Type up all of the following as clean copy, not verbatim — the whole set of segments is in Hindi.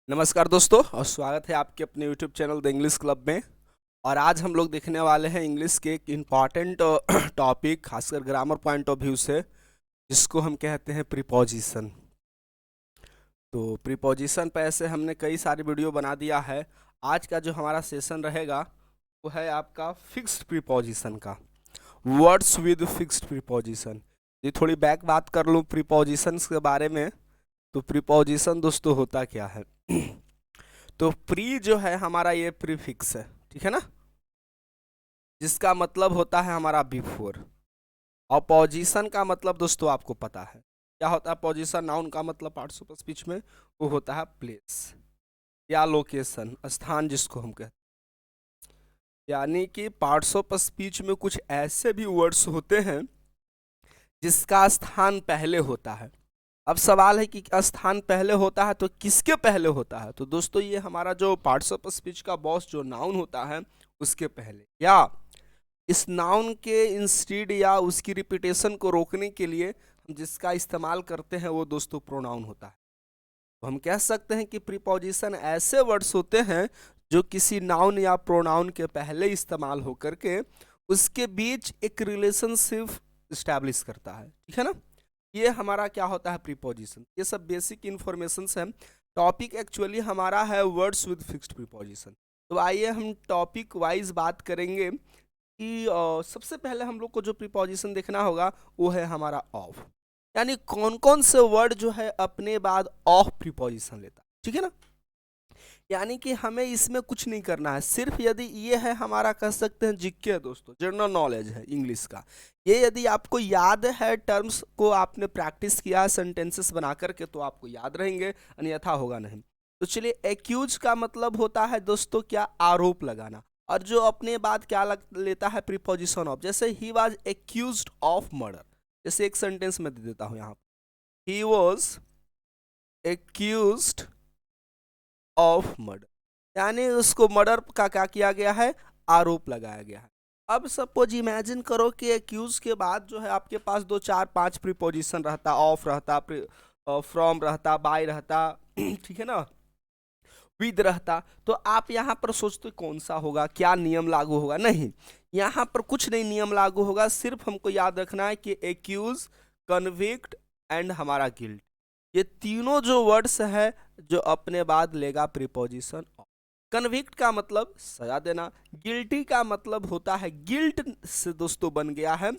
नमस्कार दोस्तों और स्वागत है आपके अपने YouTube channel the English club में। और आज हम लोग देखने वाले हैं इंग्लिश के एक इम्पॉर्टेंट टॉपिक, खासकर ग्रामर पॉइंट ऑफ व्यू से, जिसको हम कहते हैं प्रीपोजिशन। तो प्रीपोजिशन पे ऐसे हमने कई सारे वीडियो बना दिया है। आज का जो हमारा सेशन रहेगा वो है आपका फिक्स्ड प्रीपोजिशन का, वर्ड्स विद फिक्स्ड प्रीपोजिशन। ये थोड़ी बैक बात कर लूँ प्रीपोजिशंस के बारे में। तो प्रीपोजिशन दोस्तों होता क्या है? तो प्री जो है हमारा ये प्रीफिक्स है, ठीक है ना, जिसका मतलब होता है हमारा बिफोर। और पोजीशन का मतलब दोस्तों आपको पता है क्या होता है। पोजीशन नाउन का मतलब पार्ट्स ऑफ स्पीच में वो होता है प्लेस या लोकेशन, स्थान जिसको हम कहते हैं। यानी कि पार्ट्स ऑफ स्पीच में कुछ ऐसे भी वर्ड्स होते हैं जिसका स्थान पहले होता है। अब सवाल है कि स्थान पहले होता है तो किसके पहले होता है? तो दोस्तों ये हमारा जो पार्ट्स ऑफ स्पीच का बॉस जो नाउन होता है उसके पहले, या इस नाउन के इंस्टीड या उसकी रिपीटेशन को रोकने के लिए हम जिसका इस्तेमाल करते हैं वो दोस्तों प्रोनाउन होता है। तो हम कह सकते हैं कि प्रीपोजिशन ऐसे वर्ड्स होते हैं जो किसी नाउन या प्रोनाउन के पहले इस्तेमाल होकर के उसके बीच एक रिलेशनशिप इस्टेब्लिश करता है, ठीक है ना। ये हमारा क्या होता है प्रीपोजिशन। ये सब बेसिक इंफॉर्मेशन है। टॉपिक एक्चुअली हमारा है वर्ड्स विद फिक्स्ड प्रीपोजिशन। तो आइए हम टॉपिक वाइज बात करेंगे कि सबसे पहले हम लोग को जो प्रीपोजिशन देखना होगा वो है हमारा ऑफ। यानी कौन कौन से वर्ड जो है अपने बाद ऑफ प्रीपोजिशन लेता है, ठीक है ना। यानी कि हमें इसमें कुछ नहीं करना है, सिर्फ यदि ये है हमारा कह सकते हैं जीके दोस्तों, जनरल नॉलेज है इंग्लिश का। ये यदि आपको याद है, टर्म्स को आपने प्रैक्टिस किया सेंटेंसेस बना करके, तो आपको याद रहेंगे, अन्यथा होगा नहीं। तो चलिए, एक्यूज का मतलब होता है दोस्तों क्या? आरोप लगाना। और जो अपने बाद क्या लेता है? Preposition of. जैसे he was accused of murder, जैसे एक सेंटेंस में दे देता हूं यहाँ पर, he was accused of murder, यानी उसको मर्डर का क्या किया गया है? आरोप लगाया गया है। अब सपोज इमेजिन करो कि एक्यूज के बाद जो है आपके पास 2 4 5 प्रीपोजिशन रहता, ऑफ रहता, फ्रॉम रहता, बाय रहता, ठीक है ना, विद रहता। तो आप यहाँ पर सोचते कौन सा होगा, क्या नियम लागू होगा? नहीं, यहाँ पर कुछ नहीं नियम लागू होगा। सिर्फ हमको याद रखना है कि एक्यूज, कन्विक्ट एंड हमारा गिल्ट, ये तीनों जो वर्ड्स है जो अपने बाद लेगा प्रीपोजिशन ऑफ। कन्विक्ट का मतलब सजा देना, गिल्टी का मतलब होता है, गिल्ट से दोस्तों बन गया है,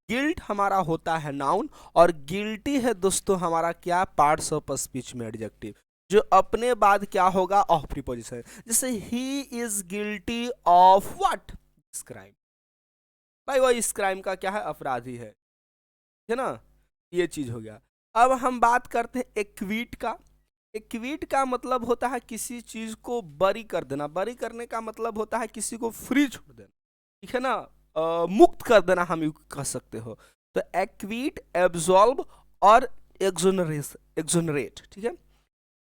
गिल्ट हमारा होता है नाउन, और गिल्टी है दोस्तों हमारा क्या? पार्ट्स ऑफ स्पीच में एडजेक्टिव, जो अपने बाद क्या होगा? Of preposition. जैसे ही इज गिल्टी ऑफ व्हाट? इस क्राइम। भाई वो इस क्राइम का क्या है? अपराधी है ना। ये चीज हो गया। अब हम बात करते हैं एक्वीट का। एक्वीट का मतलब होता है किसी चीज को बरी कर देना। बरी करने का मतलब होता है किसी को फ्री छोड़ देना, ठीक है ना, मुक्त कर देना हम कह सकते हो। तो एक्वीट, एब्जॉल्व और एक्सोनरेट, ठीक है।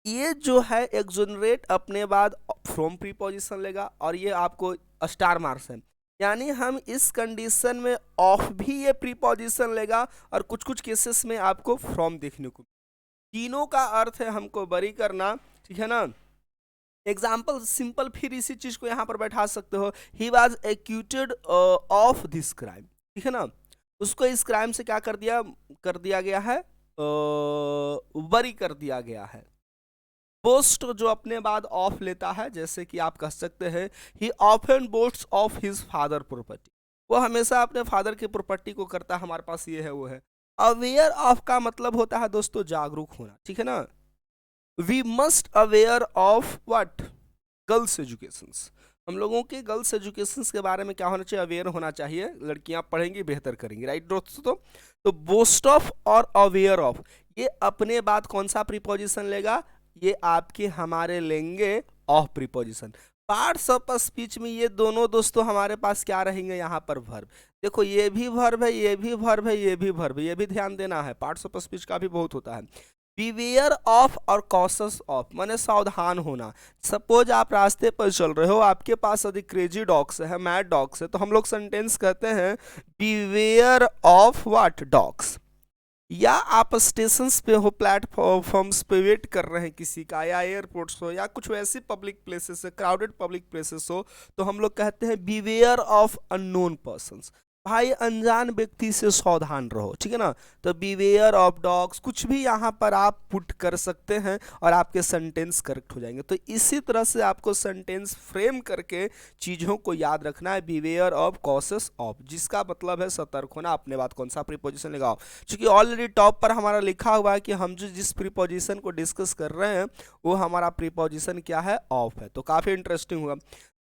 ये जो है एक्सोनरेट अपने बाद फ्रॉम प्रीपोजिशन लेगा, और ये आपको स्टार मार्क्स है। यानी हम इस कंडीशन में ऑफ भी ये प्रीपोजिशन लेगा, और कुछ कुछ केसेस में आपको फ्रॉम देखने को। तीनों का अर्थ है हमको बरी करना, ठीक है ना। एग्जाम्पल सिंपल फिर इसी चीज को यहाँ पर बैठा सकते हो। He was acquitted of this crime, ठीक है ना। उसको इस क्राइम से क्या कर दिया गया है? बरी कर दिया गया है। बोस्ट जो अपने बाद ऑफ लेता है, जैसे कि आप कह सकते हैं ही often बोस्ट्स of his father property, वो हमेशा अपने फादर की प्रॉपर्टी को करता है, हमारे पास ये है वो है। अवेयर ऑफ का मतलब होता है दोस्तों जागरूक होना, ठीक है ना। We must aware of what? Girls educations. हम लोगों के गर्ल्स एजुकेशंस के बारे में क्या होना चाहिए? अवेयर होना चाहिए। लड़कियां पढ़ेंगी बेहतर करेंगी, राइट दोस्तों। तो बोस्ट ऑफ और अवेयर ऑफ, ये अपने बाद कौन सा प्रीपोजिशन लेगा? ये आपके हमारे लेंगे of preposition. Parts of speech में ये दोनों दोस्तों हमारे पास क्या रहेंगे? यहाँ पर वर्ब। देखो ये भी वर्ब है, ये भी वर्ब है, ये भी वर्ब है, ये भी ध्यान देना है। पार्ट्स ऑफ स्पीच का भी बहुत होता है। बीवेयर ऑफ और कॉशस ऑफ, माने सावधान होना। सपोज आप रास्ते पर चल रहे हो, आपके पास यदि क्रेजी डॉग्स है, मैड डॉग्स है, तो हम लोग सेंटेंस कहते हैं बीवेयर ऑफ व्हाट? डॉग्स। या आप स्टेशंस पे हो, प्लेटफॉर्म्स पे वेट कर रहे हैं किसी का, या एयरपोर्ट्स हो, या कुछ वैसी पब्लिक प्लेसेस है, क्राउडेड पब्लिक प्लेसेस हो, तो हम लोग कहते हैं बीवेयर ऑफ अननोन पर्सन्स। भाई अनजान व्यक्ति से सावधान रहो, ठीक है ना। तो बीवेयर ऑफ डॉग्स कुछ भी यहाँ पर आप पुट कर सकते हैं और आपके सेंटेंस करेक्ट हो जाएंगे। तो इसी तरह से आपको सेंटेंस फ्रेम करके चीज़ों को याद रखना है। बीवेयर ऑफ कॉसेस ऑफ, जिसका मतलब है सतर्क होना। अपने बात कौन सा प्रीपोजिशन लगाओ, क्योंकि ऑलरेडी टॉप पर हमारा लिखा हुआ है कि हम जो जिस प्रीपोजिशन को डिस्कस कर रहे हैं वो हमारा प्रीपोजिशन क्या है, ऑफ है। तो काफ़ी इंटरेस्टिंग हुआ।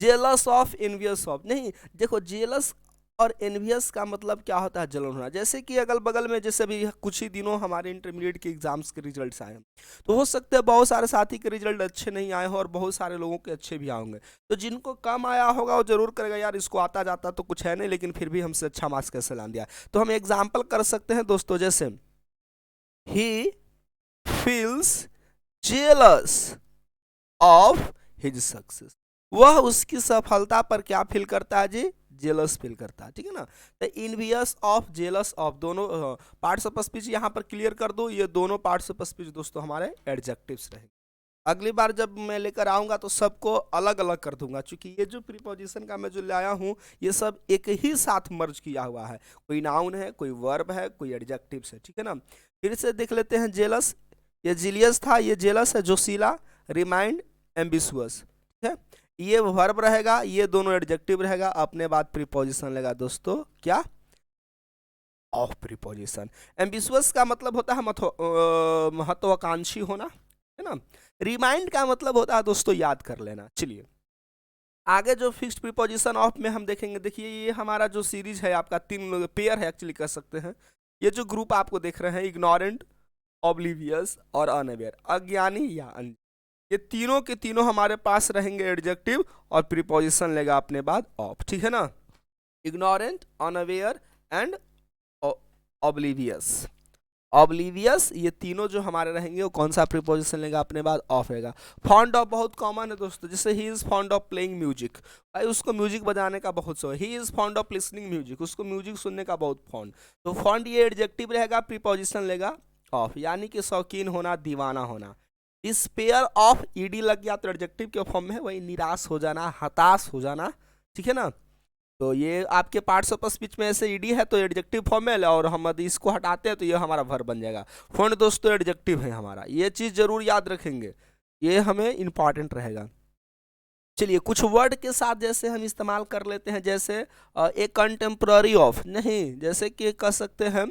Jealous of, envious of. नहीं देखो, जेलस और एनवियस का मतलब क्या होता है, जलन होना। जैसे कि अगल बगल में, जैसे अभी कुछ ही दिनों हमारे इंटरमीडिएट के एग्जाम्स के रिजल्ट्स आए हैं, तो हो सकता है बहुत सारे साथी के रिजल्ट अच्छे नहीं आए हों और बहुत सारे लोगों के अच्छे भी आएंगे। तो जिनको कम आया होगा वो जरूर करेगा, यार इसको आता जाता तो कुछ है नहीं, लेकिन फिर भी हमसे अच्छा मार्क्स कैसे ला दिया। तो हम एग्जाम्पल कर सकते हैं दोस्तों, जैसे he feels jealous of his success. वह उसकी सफलता पर क्या फील करता है जी, जेलस फील करता है, ठीक है ना। तो इनवियस ऑफ, जेलस ऑफ, दोनों पार्ट्स ऑफ स्पीच यहाँ पर क्लियर कर दो। ये दोनों पार्ट्स ऑफ स्पीच दोस्तों हमारे एडजेक्टिव्स रहेंगे। अगली बार जब मैं लेकर आऊंगा तो सबको अलग अलग कर दूंगा, क्योंकि ये जो प्रीपोजिशन का मैं जो लाया हूँ ये सब एक ही साथ मर्ज किया हुआ है। कोई नाउन है, कोई वर्ब है, कोई एडजेक्टिव्स है, ठीक है ना। फिर से देख लेते हैं। जेलस, ये जिलियस था, ये जेलस है। जोशीला, रिमाइंड, एम्बिशुअस, ठीक है। ये वर्ब रहेगा, ये दोनों एडजेक्टिव रहेगा। अपने बाद प्रीपोजिशन लेगा दोस्तों क्या, ऑफ प्रीपोजिशन। एम्बिशुअस का मतलब होता है महत्वाकांक्षी होना, है ना। रिमाइंड का मतलब होता है दोस्तों याद कर लेना। चलिए आगे जो फिक्स्ड प्रीपोजिशन ऑफ में हम देखेंगे। देखिए ये हमारा जो सीरीज है आपका, तीन पेयर है एक्चुअली कह सकते हैं। ये जो ग्रुप आपको देख रहे हैं, इग्नोरेंट, ऑब्लिवियस और अनअवेयर, अज्ञानी या अन, ये तीनों के तीनों हमारे पास रहेंगे एडजेक्टिव और प्रीपोजिशन लेगा अपने बाद ऑफ, ठीक है ना। Ignorant, unaware and oblivious. Oblivious, ये तीनों जो हमारे रहेंगे वो कौन सा प्रीपोजिशन लेगा अपने बाद, ऑफ रहेगा। फॉन्ड ऑफ बहुत कॉमन है दोस्तों, जैसे he is fond of playing music, भाई उसको म्यूजिक बजाने का बहुत शौक। He is fond of listening music, उसको म्यूजिक सुनने का बहुत फॉन्ड। तो फॉन्ड ये एडजेक्टिव रहेगा, प्रीपोजिशन लेगा ऑफ, यानी कि शौकीन होना, दीवाना होना। डिस्पेयर ऑफ, ईडी लग गया तो एडजेक्टिव के फॉर्म में है, वही निराश हो जाना, हताश हो जाना, ठीक है ना। तो ये आपके पार्ट्स ऑफ स्पीच में ऐसे ईडी है तो एडजेक्टिव फॉर्म में, और हम यदि इसको हटाते हैं तो ये हमारा वर्ब बन जाएगा। फॉन्ड दोस्तों एडजेक्टिव है हमारा, ये चीज़ जरूर याद रखेंगे, ये हमें इंपॉर्टेंट रहेगा। चलिए कुछ वर्ड के साथ जैसे हम इस्तेमाल कर लेते हैं, जैसे ए कंटेम्प्ररी ऑफ, नहीं जैसे कि कह सकते हैं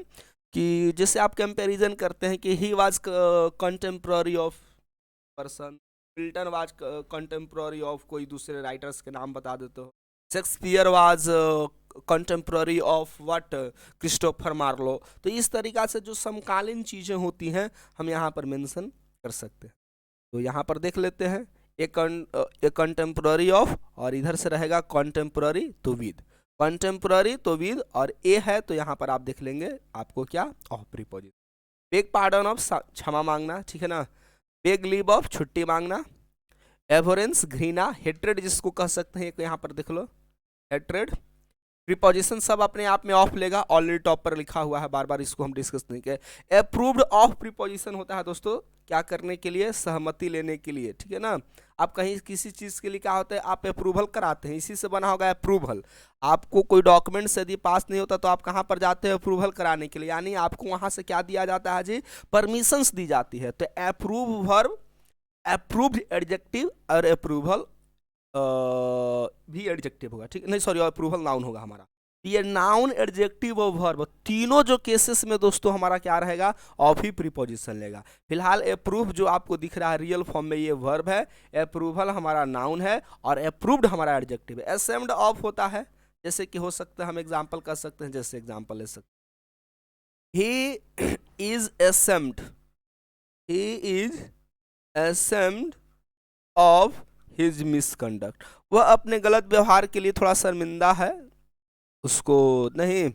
कि जैसे आप कंपैरिजन करते हैं कि he was contemporary of person, Milton was contemporary of कोई दूसरे राइटर्स के नाम बता देते हो, Shakespeare was contemporary of what, Christopher Marlowe. तो इस तरीक़ा से जो समकालीन चीज़ें होती हैं हम यहाँ पर मेंशन कर सकते हैं। तो यहाँ पर देख लेते हैं ए कंटेम्प्ररी ऑफ, और इधर से रहेगा कंटेम्प्ररी तो विद, कंटेम्प्ररी तो विद, और ए है तो यहाँ पर आप देख लेंगे आपको क्या, of preposition. Beg pardon of, क्षमा मांगना, ठीक है ना। बेग लीव ऑफ, छुट्टी मांगना। एवरेंस, घृणा, हेट्रेड जिसको कह सकते हैं, यहाँ पर देख लो हेट्रेड। प्रीपोजिशन सब अपने आप में ऑफ लेगा, ऑलरेडी टॉप पर लिखा हुआ है, बार बार इसको हम डिस्कस नहीं किए। अप्रूव्ड ऑफ प्रीपोजिशन होता है दोस्तों क्या करने के लिए, सहमति लेने के लिए, ठीक है ना। आप कहीं किसी चीज़ के लिए क्या होता है, आप अप्रूवल कराते हैं, इसी से बना होगा अप्रूवल। आपको कोई डॉक्यूमेंट्स यदि पास नहीं होता तो आप कहाँ पर जाते हैं, अप्रूवल कराने के लिए, यानी आपको वहाँ से क्या दिया जाता है जी, परमिशंस दी जाती है। तो अप्रूव वर्ब, अप्रूव्ड एडजेक्टिव, और अप्रूवल भी एडजेक्टिव होगा, ठीक है, नहीं सॉरी अप्रूवल नाउन होगा हमारा। ये नाउन, एडजेक्टिव और वर्ब तीनों जो केसेस में दोस्तों हमारा क्या रहेगा, ऑफ ही प्रीपोजिशन लेगा। फिलहाल अप्रूव जो आपको दिख रहा है रियल फॉर्म में ये वर्ब है, अप्रूवल हमारा नाउन है, और अप्रूव्ड हमारा एडजेक्टिव है। असेम्ड ऑफ होता है, जैसे कि हो सकता है हम एग्जाम्पल कर सकते हैं, जैसे एग्जाम्पल ले सकते हैं, he is ashamed, he is ashamed of his misconduct, वह अपने गलत व्यवहार के लिए थोड़ा शर्मिंदा है, उसको नहीं,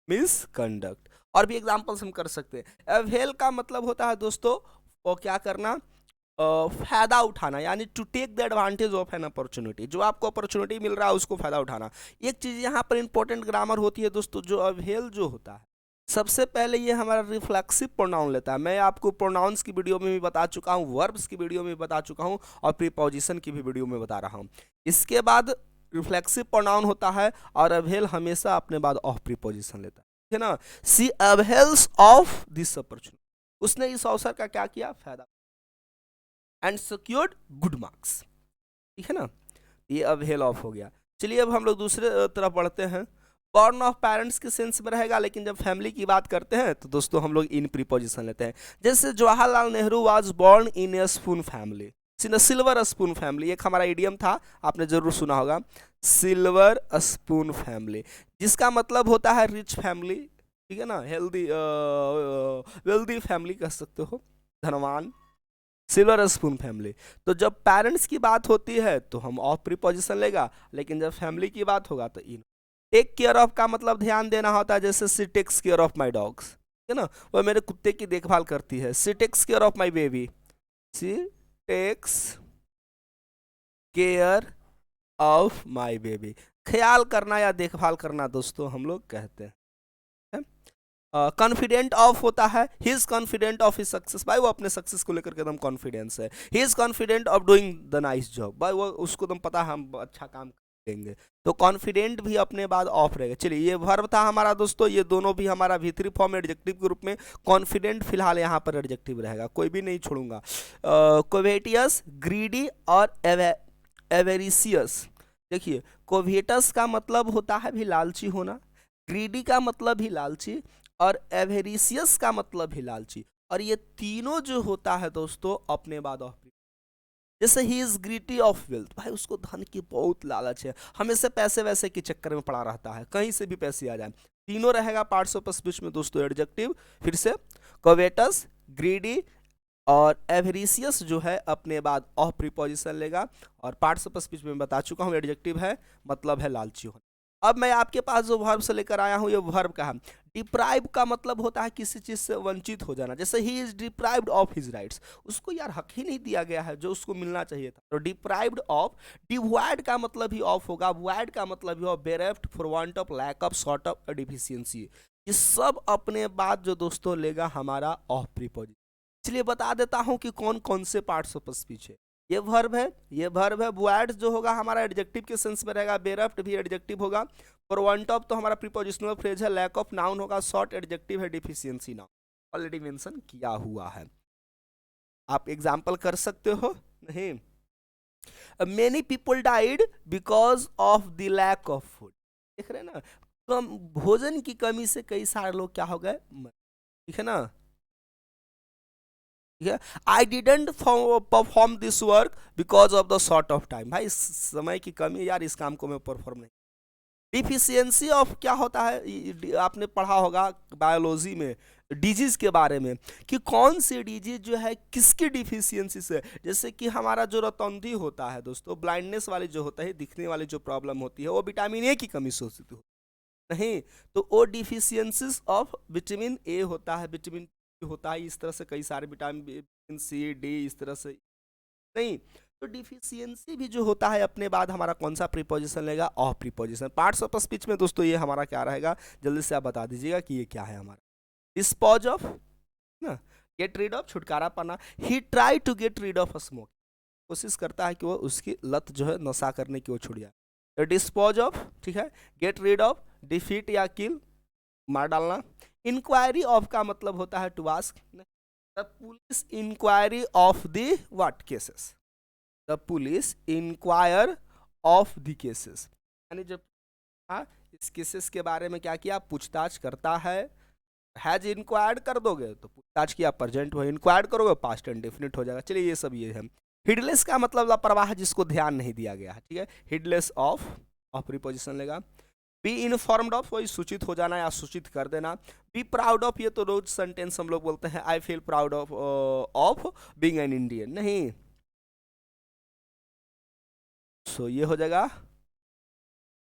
मिसकंडक्ट। और भी एग्जांपल्स हम कर सकते हैं। अवेल का मतलब होता है दोस्तों वो क्या करना, फायदा उठाना, यानी to take the advantage of an opportunity, जो आपको अपॉर्चुनिटी मिल रहा है उसको फायदा उठाना। एक चीज़ यहाँ पर इंपॉर्टेंट ग्रामर होती है दोस्तों, जो अवेल जो होता है सबसे पहले ये हमारा रिफ्लेक्सिव प्रोनाउन लेता है। मैं आपको प्रोनाउंस की वीडियो में भी बता चुका हूँ, वर्ब्स की वीडियो में भी बता चुका हूँ और प्रीपोजिशन की भी वीडियो में बता रहा हूँ। इसके बाद रिफ्लेक्सिव प्रोनाउन होता है और अवेल हमेशा अपने बाद ऑफ प्रीपोजिशन लेता है, ठीक है ना। सी अवेल्स ऑफ दिस अपॉर्चुनिटी, उसने इस अवसर का क्या किया, फायदा, एंड सिक्योर्ड गुड मार्क्स, ठीक है ना। ये अवेल ऑफ हो गया। चलिए अब हम लोग दूसरे तरफ बढ़ते हैं। बॉर्न ऑफ पेरेंट्स के सेंस में रहेगा, लेकिन जब फैमिली की बात करते हैं तो दोस्तों हम लोग इन प्रीपोजिशन लेते हैं। जैसे Jawaharlal Nehru was born in A spoon family, silver spoon family, एक हमारा इडियम था, आपने जरूर सुना होगा, सिल्वर स्पून फैमिली, जिसका मतलब होता है रिच फैमिली, ठीक है ना, हेल्दी वेल्दी फैमिली कह सकते हो, धनवान, सिल्वर स्पून फैमिली। तो जब पेरेंट्स की बात होती है तो हम ऑफ प्रीपोजिशन लेगा, लेकिन जब फैमिली की बात होगा तो इन। टेक केयर ऑफ का मतलब ध्यान देना होता है, जैसे she takes care of my dogs, है ना, वह मेरे कुत्ते की देखभाल करती है। She takes care of my baby, she takes care of my baby, ख्याल करना या देखभाल करना दोस्तों हम लोग कहते हैं। कॉन्फिडेंट ऑफ होता है, he is confident of his success, भाई वो अपने सक्सेस को लेकर के एकदम कॉन्फिडेंस है। He is confident of doing the nice job, भाई वो उसको एकदम पता है हम अच्छा काम करेंगे। तो कॉन्फिडेंट भी अपने बाद ऑफ रहेगा। चलिए ये वर्ब था हमारा दोस्तों, ये दोनों भी हमारा V3 फॉर्म एडजेक्टिव के रूप में। कॉन्फिडेंट फिलहाल यहाँ पर एडजेक्टिव रहेगा, कोई भी नहीं छोड़ूंगा। कोवेटियस, ग्रीडी और एवेरिसियस। देखिए कोवेटस का मतलब होता है भी लालची होना, ग्रीडी का मतलब भी लालची, और एवेरिसियस का मतलब भी लालची, और ये तीनों जो होता है दोस्तों अपने बाद ऑफ। जैसे he is greedy of wealth, भाई उसको धन की बहुत लालच है, हमेशा पैसे वैसे के चक्कर में पड़ा रहता है, कहीं से भी पैसे आ जाए। तीनों रहेगा पार्ट्स ऑफ स्पीच में दोस्तों एडजेक्टिव। फिर से कोवेटस, ग्रीडी और एवेरिसियस जो है अपने बाद ऑफ प्रीपोजिशन लेगा, और पार्ट्स ऑफ स्पीच में बता चुका हूँ एडजेक्टिव है, मतलब है लालची होना। अब मैं आपके पास जो वर्ब से लेकर आया हूँ, ये वर्ब का है। डिप्राइव का मतलब होता है किसी चीज से वंचित हो जाना, जैसे he is deprived of his rights, उसको यार हक ही नहीं दिया गया है जो उसको मिलना चाहिए था, तो डिप्राइव्ड ऑफ। डिवॉइड का मतलब ही ऑफ होगा, वॉइड का मतलब ही bereft, for want of, lack of, short of, deficiency, ये सब अपने बाद जो दोस्तों लेगा हमारा ऑफ प्रीपोजिशन। इसलिए बता देता हूं कि कौन कौन से पार्ट्स ऑफ स्पीच है। ये वर्ब है, ये वर्ब है। वॉइड जो होगा हमारा एडजेक्टिव के सेंस में रहेगा, बेरेफ्ट भी एडजेक्टिव होगा, फॉर वांट ऑफ तो हमारा प्रीपोजिशनल फ्रेज है, लैक ऑफ नाउन होगा, शॉर्ट एडजेक्टिव है, डिफिशियंसी नाउन ऑलरेडी मेंशन किया हुआ है, आप एग्जांपल कर सकते हो। नहीं, many people died because of the lack of food, देख रहे हैं ना, कम भोजन की कमी से कई सारे लोग क्या हो गए, ठीक है ना। ठीक है, I didn't perform this work because of the short of time, भाई समय की कमी यार, इस काम को मैं परफॉर्म नहीं। डिफिशियंसी ऑफ क्या होता है, आपने पढ़ा होगा बायोलॉजी में डिजीज के बारे में, कि कौन सी डिजीज जो है किसकी डिफिशियंसी से, जैसे कि हमारा जो रतौंधी होता है दोस्तों, ब्लाइंडनेस वाली जो होता है, दिखने वाली जो प्रॉब्लम होती है, वो विटामिन ए की कमी से होती है, नहीं तो वो डिफिशियंसीज ऑफ विटामिन ए होता है, विटामिन होता है, इस तरह से कई सारे विटामिन सी, डी, इस तरह से नहीं। तो डिफिशियंसी भी जो होता है अपने बाद हमारा कौन सा प्रीपोजिशन लेगा, of preposition. Parts of speech में दोस्तों ये हमारा क्या रहेगा, जल्दी से आप बता दीजिएगा कि ये क्या है हमारा। डिस्पोज ऑफ ना, गेट रीड ऑफ, छुटकारा पाना। He try to get rid of smoke, कोशिश करता है कि वो उसकी लत जो है नशा करने की वो छुट जाए। तो डिस्पोज ऑफ, ठीक है, गेट रीड ऑफ, डिफीट या किल, मार डालना। इंक्वायरी ऑफ का मतलब होता है to ask, the police inquiry of the what cases, the police inquire of the cases, यानी जब इस केसेस के बारे में क्या किया, पूछताछ करता है। हैज इंक्वायर्ड कर दोगे तो पूछताछ किया, प्रेजेंट हो, इंक्वायर्ड करोगे पास्ट इंडेफिनिट हो जाएगा। चलिए ये सब ये है। हिडलेस का मतलब लापरवाह, जिसको ध्यान नहीं दिया गया है, ठीक है, हिडलेस ऑफ प्रीपोजिशन लेगा। बी इनफॉर्म्ड ऑफ, वही सूचित हो जाना या सूचित कर देना। बी प्राउड ऑफ, ये तो रोज सेंटेंस हम लोग बोलते हैं, I feel proud of being an Indian, नहीं, सो ये हो जाएगा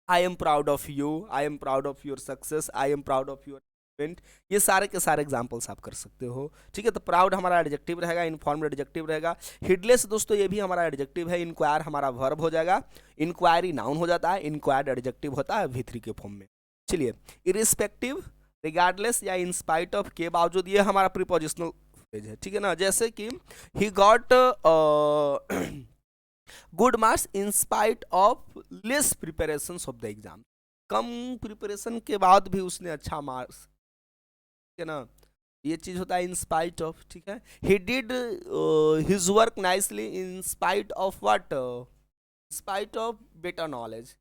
I am proud of you, I am proud of your success, I am proud of your event, ये सारे के सारे एग्जांपल्स आप कर सकते हो, ठीक है। तो प्राउड हमारा एडजेक्टिव रहेगा, इनफॉर्म्ड एडजेक्टिव रहेगा। हिडलेस दोस्तों ये भी हमारा एडजेक्टिव है। इंक्वायर हमारा वर्ब हो जाएगा, इंक्वायरी नाउन हो जाता है, इंक्वायर्ड एडजेक्टिव होता है V3 के फॉर्म में। चलिए, इरिस्पेक्टिव रिगार्डलेस या इन स्पाइट ऑफ के बावजूद, ये हमारा प्रीपोजिशनल फ्रेज है, ठीक है ना। जैसे कि he got good marks in spite of less preparation of the exam, come preparation के बाद भी उसने अच्छा मार्क्स, ठीक है ना, ये चीज होता है इन स्पाइट ऑफ, ठीक है। He did his work nicely in spite of what, spite of better knowledge,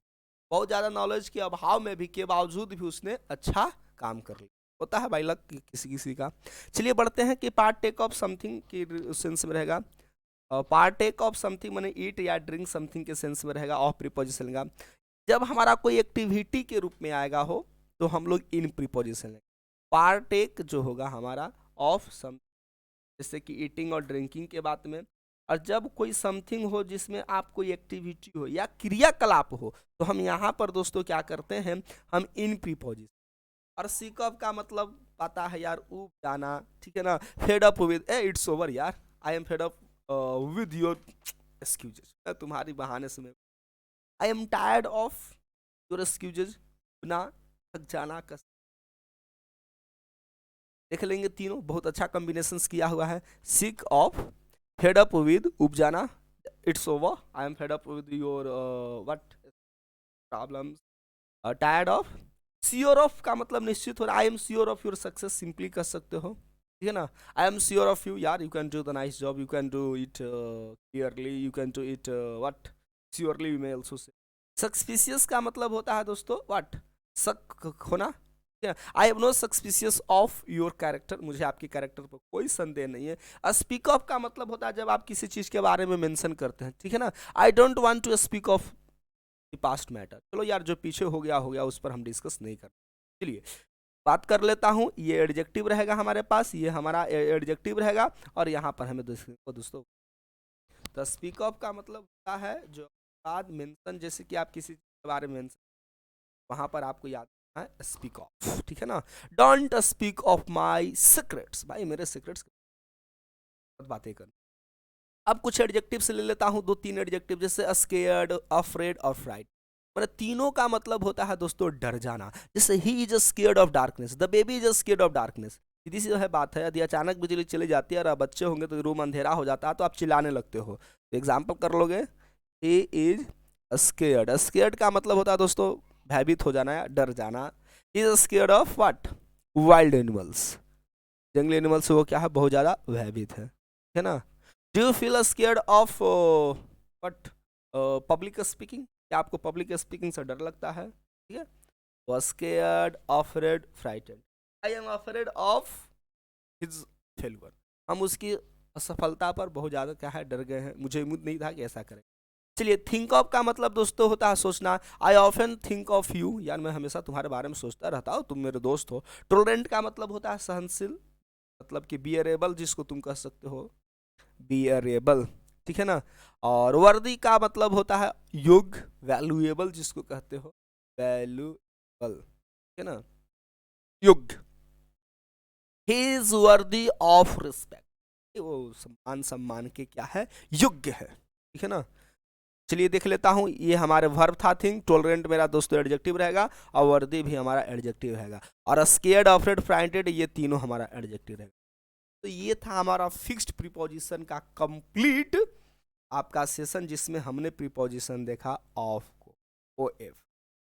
बहुत ज़्यादा नॉलेज के अभाव में भी, के बावजूद भी उसने अच्छा काम कर लिया, होता है भाई लक किसी किसी का। चलिए बढ़ते हैं कि पार्ट टेक ऑफ समथिंग की सेंस में रहेगा, पार्ट टेक ऑफ समथिंग मैंने ईट या ड्रिंक समथिंग के सेंस में रहेगा, ऑफ प्रीपोजिशन का। जब हमारा कोई एक्टिविटी के रूप में आएगा हो तो हम लोग इन प्रीपोजिशन लेंगे। पार्ट टेक जो होगा हमारा ऑफ सम, जैसे कि ईटिंग और ड्रिंकिंग के बात में। और जब कोई समथिंग हो जिसमें आप कोई एक्टिविटी हो या क्रियाकलाप हो, तो हम यहाँ पर दोस्तों क्या करते हैं, हम इन प्रीपोजिशन। और सीक ऑफ का मतलब पता है यार, ऊब जाना, ठीक है ना, fed up with, uh it's over यार, I am fed up with your excuses, तुम्हारी बहाने से मैं, I am tired of your excuses, ना थक जाना का देख लेंगे, तीनों बहुत अच्छा कॉम्बिनेशन किया हुआ है। Sick of, fed up with, उब जाना, it's over, I am fed up with your what problems, tired of. Sure of का मतलब निश्चित हो रहा, I am sure of your success simply कर सकते हो, ठीक है ना। I am sure of you यार, you can do the nice job, you can do it clearly, you can do it what surely, you may also से। सस्पिशियस का मतलब होता है दोस्तों व्हाट, शक होना, I have no suspicious of your character, मुझे आपके कैरेक्टर पर कोई संदेह नहीं है। स्पीक ऑफ का मतलब होता है जब आप किसी चीज के बारे में मेंशन करते हैं, ठीक है ना। I don't want to speak of past matter, चलो यार जो पीछे हो गया उस पर हम डिस्कस नहीं करते। चलिए बात कर लेता हूँ, ये एडजेक्टिव रहेगा हमारे पास, ये हमारा एडजेक्टिव रहेगा, और यहाँ पर हमें दोस्तों तो स्पीक ऑफ का मतलब होता है जो बाद मेंशन, जैसे कि आप किसी के बारे में मेंशन, वहां पर आपको याद है स्पीक ऑफ, ठीक है ना। Don't speak of my secrets, भाई मेरे सीक्रेट्स बातें कर। अब कुछ एडजेक्टिव से ले लेता हूं, 2-3 एडजेक्टिव, जैसे स्केयर्ड, अफ्रेड और फ्राइड। मतलब तीनों का मतलब होता है दोस्तों डर जाना, जैसे ही is scared of darkness, the baby is scared of darkness. सीधी सी है बात है, यदि अचानक बिजली चली जाती है और बच्चे होंगे तो रूम अंधेरा हो जाता है तो आप चिल्लाने लगते हो, तो एग्जाम्पल कर लोगे, ही इज स्केयर्ड। स्केयर्ड का मतलब होता है दोस्तों भयभीत हो जाना या डर जाना। Is scared of what, wild animals, जंगली एनिमल से वो क्या है, बहुत ज्यादा भयभीत है ना। Do you feel scared of what, public speaking, क्या आपको पब्लिक स्पीकिंग से डर लगता है, ठीक है। वो scared, afraid, frightened. I am afraid of his failure, हम उसकी असफलता पर बहुत ज्यादा क्या है डर गए हैं, मुझे उम्मीद नहीं था कि ऐसा करें। चलिए थिंक ऑफ का मतलब दोस्तों होता है सोचना, I often think of you, यार मैं हमेशा तुम्हारे बारे में सोचता रहता हूँ, तुम मेरे दोस्त हो। टोलरेंट का मतलब होता है सहनशील, मतलब कि बियरेबल जिसको तुम कह सकते हो, बियरेबल, ठीक है ना। और वर्दी का मतलब होता है योग्य, वैल्यूएबल जिसको कहते हो, वैल्यूएबल, ठीक है ना, योग्य। He is worthy of respect, वो सम्मान सम्मान के क्या है, योग्य है, ठीक है ना। चलिए देख लेता हूं, ये हमारे वर्ब था थिंक, टॉलरेंट मेरा दोस्तों एडजेक्टिव रहेगा, और वर्दी भी हमारा एडजेक्टिव रहेगा, और स्केयर्ड, अफ्रेड, फ्राइटेड ये तीनों हमारा एडजेक्टिव रहेगा। तो ये था हमारा फिक्स्ड प्रीपोजिशन का कंप्लीट आपका सेशन, जिसमें हमने प्रीपोजिशन देखा ऑफ को, ओ एफ।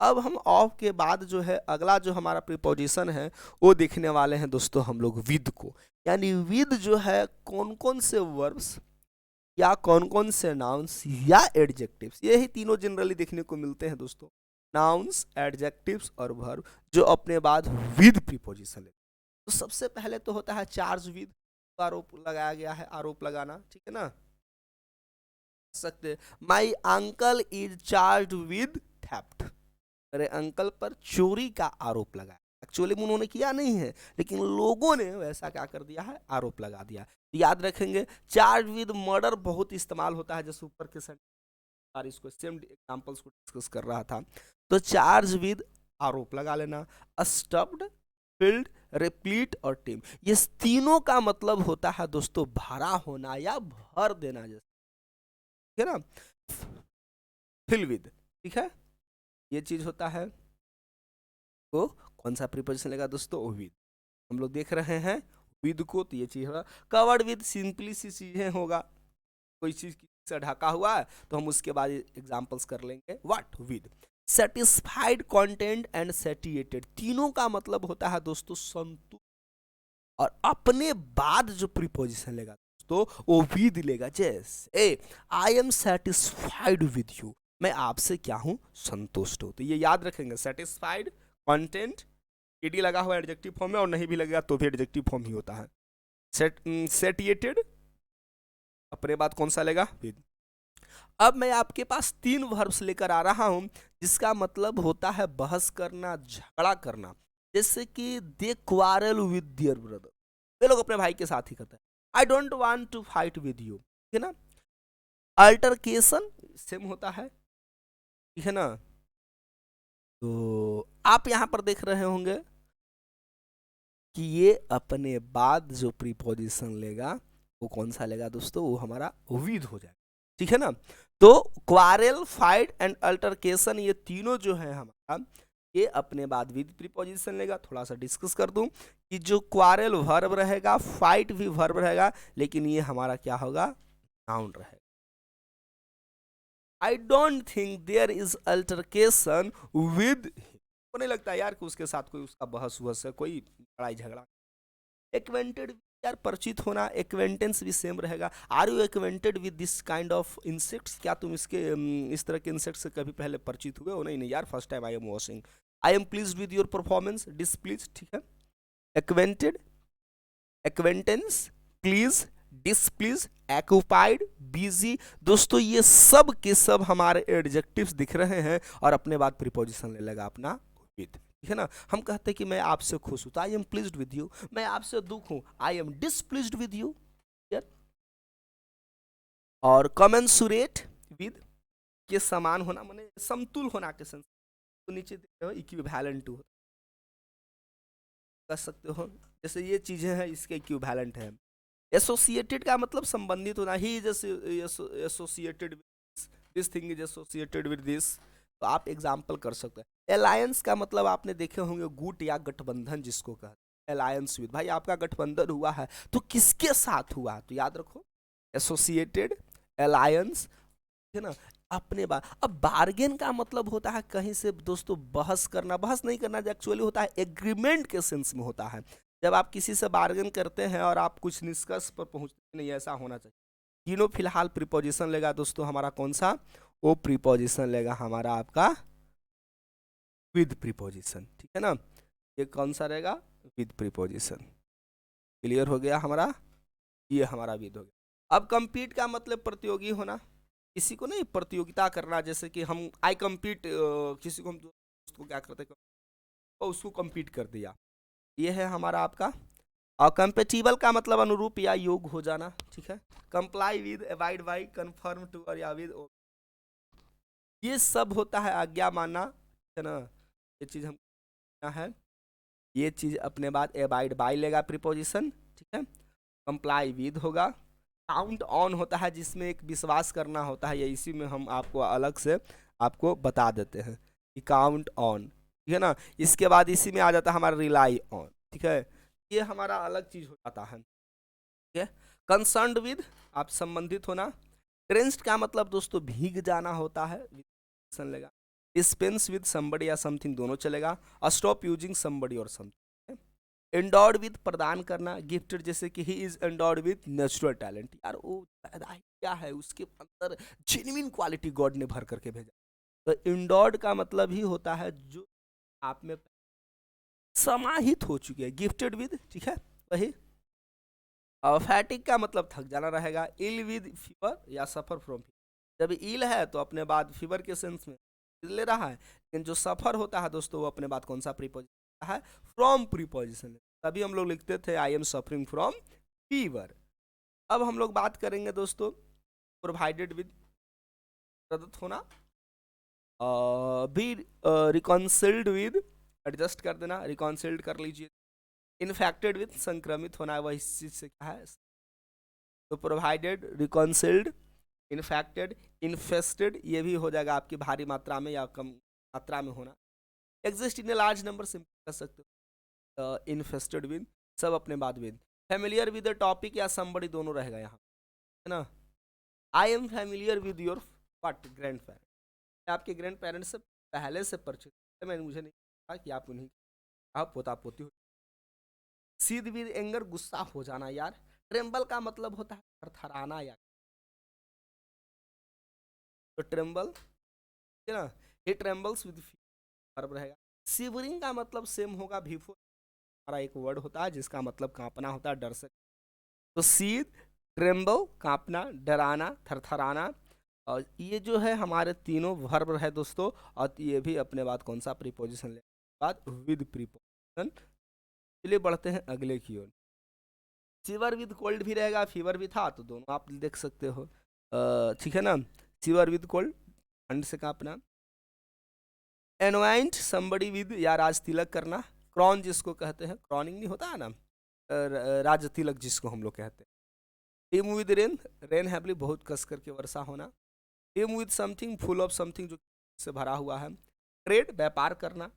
अब हम ऑफ के बाद जो है अगला जो हमारा प्रीपोजिशन है वो देखने वाले हैं दोस्तों हम लोग विद को, यानी विद जो है कौन कौन से वर्ब्स या कौन कौन से नाउन्स या एडजेक्टिव्स, यही तीनों जनरली देखने को मिलते हैं दोस्तों, नाउन्स, एडजेक्टिव्स और वर्ब, जो अपने बाद विद प्रीपोजिशन लेते हैं। तो सबसे पहले तो होता है चार्ज विद, आरोप लगाया गया है, आरोप लगाना, ठीक है ना। सकते my uncle is charge with theft, मेरे अंकल पर चोरी का आरोप लगाया, एक्चुअली उन्होंने किया नहीं है लेकिन लोगों ने वैसा क्या कर दिया है, आरोप लगा दिया। याद रखेंगे चार्ज विद मर्डर बहुत इस्तेमाल होता है, जैसे ऊपर के सारे इसको सेम एग्जांपल्स को डिस्कस कर रहा था, तो चार्ज विद आरोप लगा लेना। स्टफ्ड, फिल्ड, रिप्लीट और टीम, ये तीनों का मतलब होता है दोस्तों भरा होना या भर देना, जैसे ठीक है ना, फिल विद, ठीक है, ये चीज होता है तो कौन सा प्रीपोजिशन लेगा दोस्तों? विद। हम लोग देख रहे हैं विद को, तो ये चीज होगा कवर्ड विद, सिंपली सी चीजें होगा, कोई चीज से ढका हुआ है तो हम उसके बाद एग्जांपल्स कर लेंगे। What? With. Satisfied, content and satiated, तीनों का मतलब होता है दोस्तों संतुष्ट, और अपने बाद जो प्रीपोजिशन लेगा दोस्तों वो विद लेगा। जैसे I am satisfied with you, मैं आपसे क्या हूं? संतुष्ट हूं। तो ये याद रखेंगे, सेटिस्फाइड, कंटेंट, ईडी लगा हुआ एडजेक्टिव फॉर्म में, और नहीं भी लगेगा तो भी एडजेक्टिव फॉर्म ही होता है। सेटिएटेड, अपने बाद कौन सा लेगा? विद। अब मैं आपके पास 3 वर्ब्स लेकर आ रहा हूं जिसका मतलब होता है बहस करना, झगड़ा करना। जैसे कि they quarrel with their brother, वे लोग अपने भाई के साथ ही करते हैं। I don't want to fight with you, ठीक है ना। अल्टरकेशन सेम होता है, ठीक है ना। तो आप यहां पर देख रहे होंगे कि ये अपने बाद जो प्रीपोजिशन लेगा वो कौन सा लेगा दोस्तों? वो हमारा विद हो जाएगा, ठीक है ना। तो क्वारल, फाइट एंड अल्टरकेशन, ये तीनों जो है हमारा, ये अपने बाद विद प्रीपोजिशन लेगा। थोड़ा सा डिस्कस कर दूं कि जो क्वारल वर्ब रहेगा, फाइट भी वर्ब रहेगा, लेकिन ये हमारा क्या होगा? नाउन रहेगा। I don't think there is altercation with, को नहीं लगता यार कि उसके साथ कोई उसका बहस हुआ है, कोई लड़ाई झगड़ा। एक्वेंटेड, यार परिचित होना, एक्वेंटेंस भी सेम रहेगा। Are you acquainted with this kind of insects, क्या तुम इसके इस तरह के इंसेक्ट्स से कभी पहले परिचित हुए हो? नहीं नहीं यार, first time I am watching. I am pleased with your performance, displease, ठीक है। Acquainted, acquaintance, please, displease, occupied, busy, दोस्तों ये सब के सब हमारे एडजेक्टिव्स दिख रहे हैं, और अपने बाद प्रीपोजिशन ले लेगा अपना विद, ठीक है ना। हम कहते हैं कि मैं आपसे खुश हूं तो I am pleased with you, मैं आपसे दुख हूं आई एम डिसप्लीज्ड विद यू। और कमेंसुरेट विद, के समान होना, माने समतुल होना के संग, तो नीचे देख रहे हो इक्विवेलेंट टू, कर सकते हो। जैसे ये चीजें हैं इसके इक्विवेलेंट है। एसोसिएटेड का मतलब संबंधित होना, he is associated with this thing, is associated with this, तो आप एग्जाम्पल कर सकते हैं। अलायंस का मतलब आपने देखे होंगे गुट या गठबंधन जिसको कहते हैं, अलायंस विद, भाई आपका गठबंधन हुआ है तो किसके साथ हुआ? तो याद रखो एसोसिएटेड, अलायंस, है ना, अपने बात। अब बार्गेन का मतलब होता है कहीं से दोस्तों बहस करना, बहस नहीं करना, एक्चुअली होता है एग्रीमेंट के सेंस में होता है। जब आप किसी से बार्गेन करते हैं और आप कुछ निष्कर्ष पर पहुंचते, नहीं ऐसा होना चाहिए। तीनों फिलहाल प्रीपोजिशन लेगा दोस्तों हमारा कौन सा? वो प्रीपोजिशन लेगा हमारा आपका विद प्रीपोजिशन, ठीक है ना। ये कौन सा रहेगा? With preposition. क्लियर हो गया हमारा, ये हमारा विद हो गया। अब compete का मतलब प्रतियोगी होना, किसी को नहीं प्रतियोगिता करना, जैसे कि हम आई कम्पीट, किसी को हम दोस्त को क्या करते हैं और उसको कम्पीट कर दिया, ये है हमारा आपका। और कंपेटिबल का मतलब अनुरूप या योग हो जाना, ठीक है। Comply with, avoid by, confirm to, और या विद, ये सब होता है आज्ञा मानना, है ना। ये चीज हम क्या है, ये चीज अपने बाद अवॉइड बाई लेगा प्रीपोजिशन, ठीक है। कंप्लाई विद होगा। काउंट ऑन होता है जिसमें एक विश्वास करना होता है, ये इसी में हम आपको अलग से आपको बता देते हैं कि काउंट ऑन, ठीक है ना। इसके बाद इसी में आ जाता है हमारा रिलाई ऑन, ठीक है। ये हमारा अलग चीज हो जाता है, ठीक है। कंसर्न्ड विद, आप संबंधित होना। ड्रेंच्ड का मतलब दोस्तों भीग जाना होता है, लेगा। डिस्पेंस विद समबडी या समथिंग दोनों चलेगा। स्टॉप यूजिंग समबडी और समथिंग। एंडोर्ड विद प्रदान करना, गिफ्टेड, जैसे कि he is endowed with natural talent, यार वो क्या है उसके अंदर जेन्युइन क्वालिटी गॉड ने भर करके भेजा। तो एंडोर्ड का मतलब ही होता है जो आप में समाहित हो चुके हैं, गिफ्टेड विद, ठीक है वही। और फैटिक का मतलब थक जाना रहेगा। इल विद फीवर या सफर फ्रॉम फीवर, जब इल है तो अपने बाद फीवर के सेंस में ले रहा है, लेकिन जो सफर होता है दोस्तों वो अपने बाद कौन सा प्रीपोजिशन है? From preposition. तभी हम लोग लिखते थे I am suffering from fever. अब हम लोग बात करेंगे दोस्तों प्रोवाइडेड विद, प्रदत्त होना, बी रिकॉन्सिल्ड विद, एडजस्ट कर देना, रिकॉन्सिल्ड कर लीजिए। इन्फेक्टेड विद, संक्रमित होना, वह इस चीज से क्या है, तो प्रोवाइडेड, रिकॉन्सिल्ड, इन्फेक्टेड, इन्फेस्टेड, ये भी हो जाएगा आपकी भारी मात्रा में या कम मात्रा में होना। Exist in a large number simple कर सकते हो, इन्फेस्टेड विद, सब अपने बाद विद, फेमिलियर विद टॉपिक या समबड़ी दोनों रहेगा यहाँ, है ना। I am familiar with your what grand parents, आपके ग्रैंड पेरेंट्स से पहले से परिचित है, मैंने मुझे नहीं कहा कि आप उन्हीं आप पोता पोती हो। सीध विद एंगर, गुस्सा हो जाना यार। ट्रेम्बल का मतलब होता है थरथराना यार, तो ट्रेम्बल, है ना, ये ट्रेम्बल्स विद वर्ब रहेगा। सिवरिंग का मतलब सेम होगा बिफोर, हमारा एक वर्ड होता है जिसका मतलब कांपना होता है, डर से, तो सीध, ट्रेम्बल कांपना, डराना, थरथराना, और ये जो है हमारे तीनों वर्ब है दोस्तों, और ये भी अपने बाद कौन सा प्रीपोजिशन ले, बाद विद प्रीपोजिशन। चलिए बढ़ते हैं अगले की ओर। फीवर विद कोल्ड भी रहेगा, फीवर भी था, तो दोनों आप देख सकते हो, ठीक है ना। फीवर विद कोल्ड, ठंड से कांपना। एनवाइंट समबडी विद, या राज तिलक करना। क्रॉन जिसको कहते हैं, क्रॉनिंग नहीं होता है ना, राज तिलक जिसको हम लोग कहते हैं। Team with rain, rain heavily, बहुत कस करके वर्षा होना। Team with something, full of something, जो से भरा हुआ है। ट्रेड, व्यापार करना।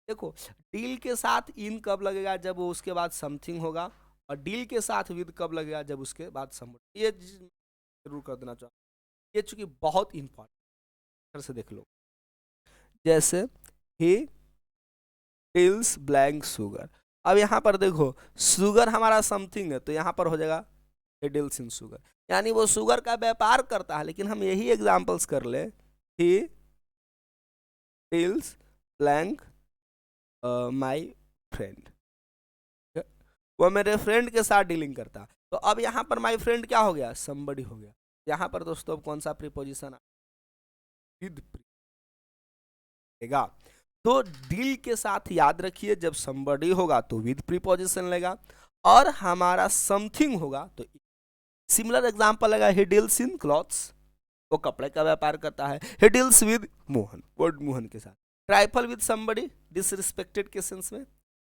देखो डील के साथ इन कब लगेगा, जब वो उसके बाद समथिंग होगा, और डील के साथ विद कब लगेगा, जब उसके बाद समबडी। ये जरूर कर देना चाहूँ, ये चूंकि बहुत इंपॉर्टेंट से देख लो, जैसे ही टिल्स ब्लैंक शुगर। अब यहाँ पर देखो शुगर हमारा समथिंग है, तो यहाँ पर हो जाएगा he deals in शुगर, यानी वो शुगर का व्यापार करता है। लेकिन हम यही एग्जांपल्स कर ले, he deals blank my friend, वो मेरे फ्रेंड के साथ डीलिंग करता। तो अब यहाँ पर माई फ्रेंड क्या हो गया, somebody हो गया। यहाँ पर दोस्तों अब कौन सा प्रीपोजिशन विद लेगा, तो डील के साथ याद रखिए जब somebody होगा तो विद प्रीपोजिशन लेगा, और हमारा समथिंग होगा तो। सिमिलर एग्जांपल लगा, he deals in clothes, वो कपड़े का व्यापार करता है। he deals with Mohan, word Mohan के साथ। ट्राइफल विद somebody, डिसरिस्पेक्टेड के सेंस में,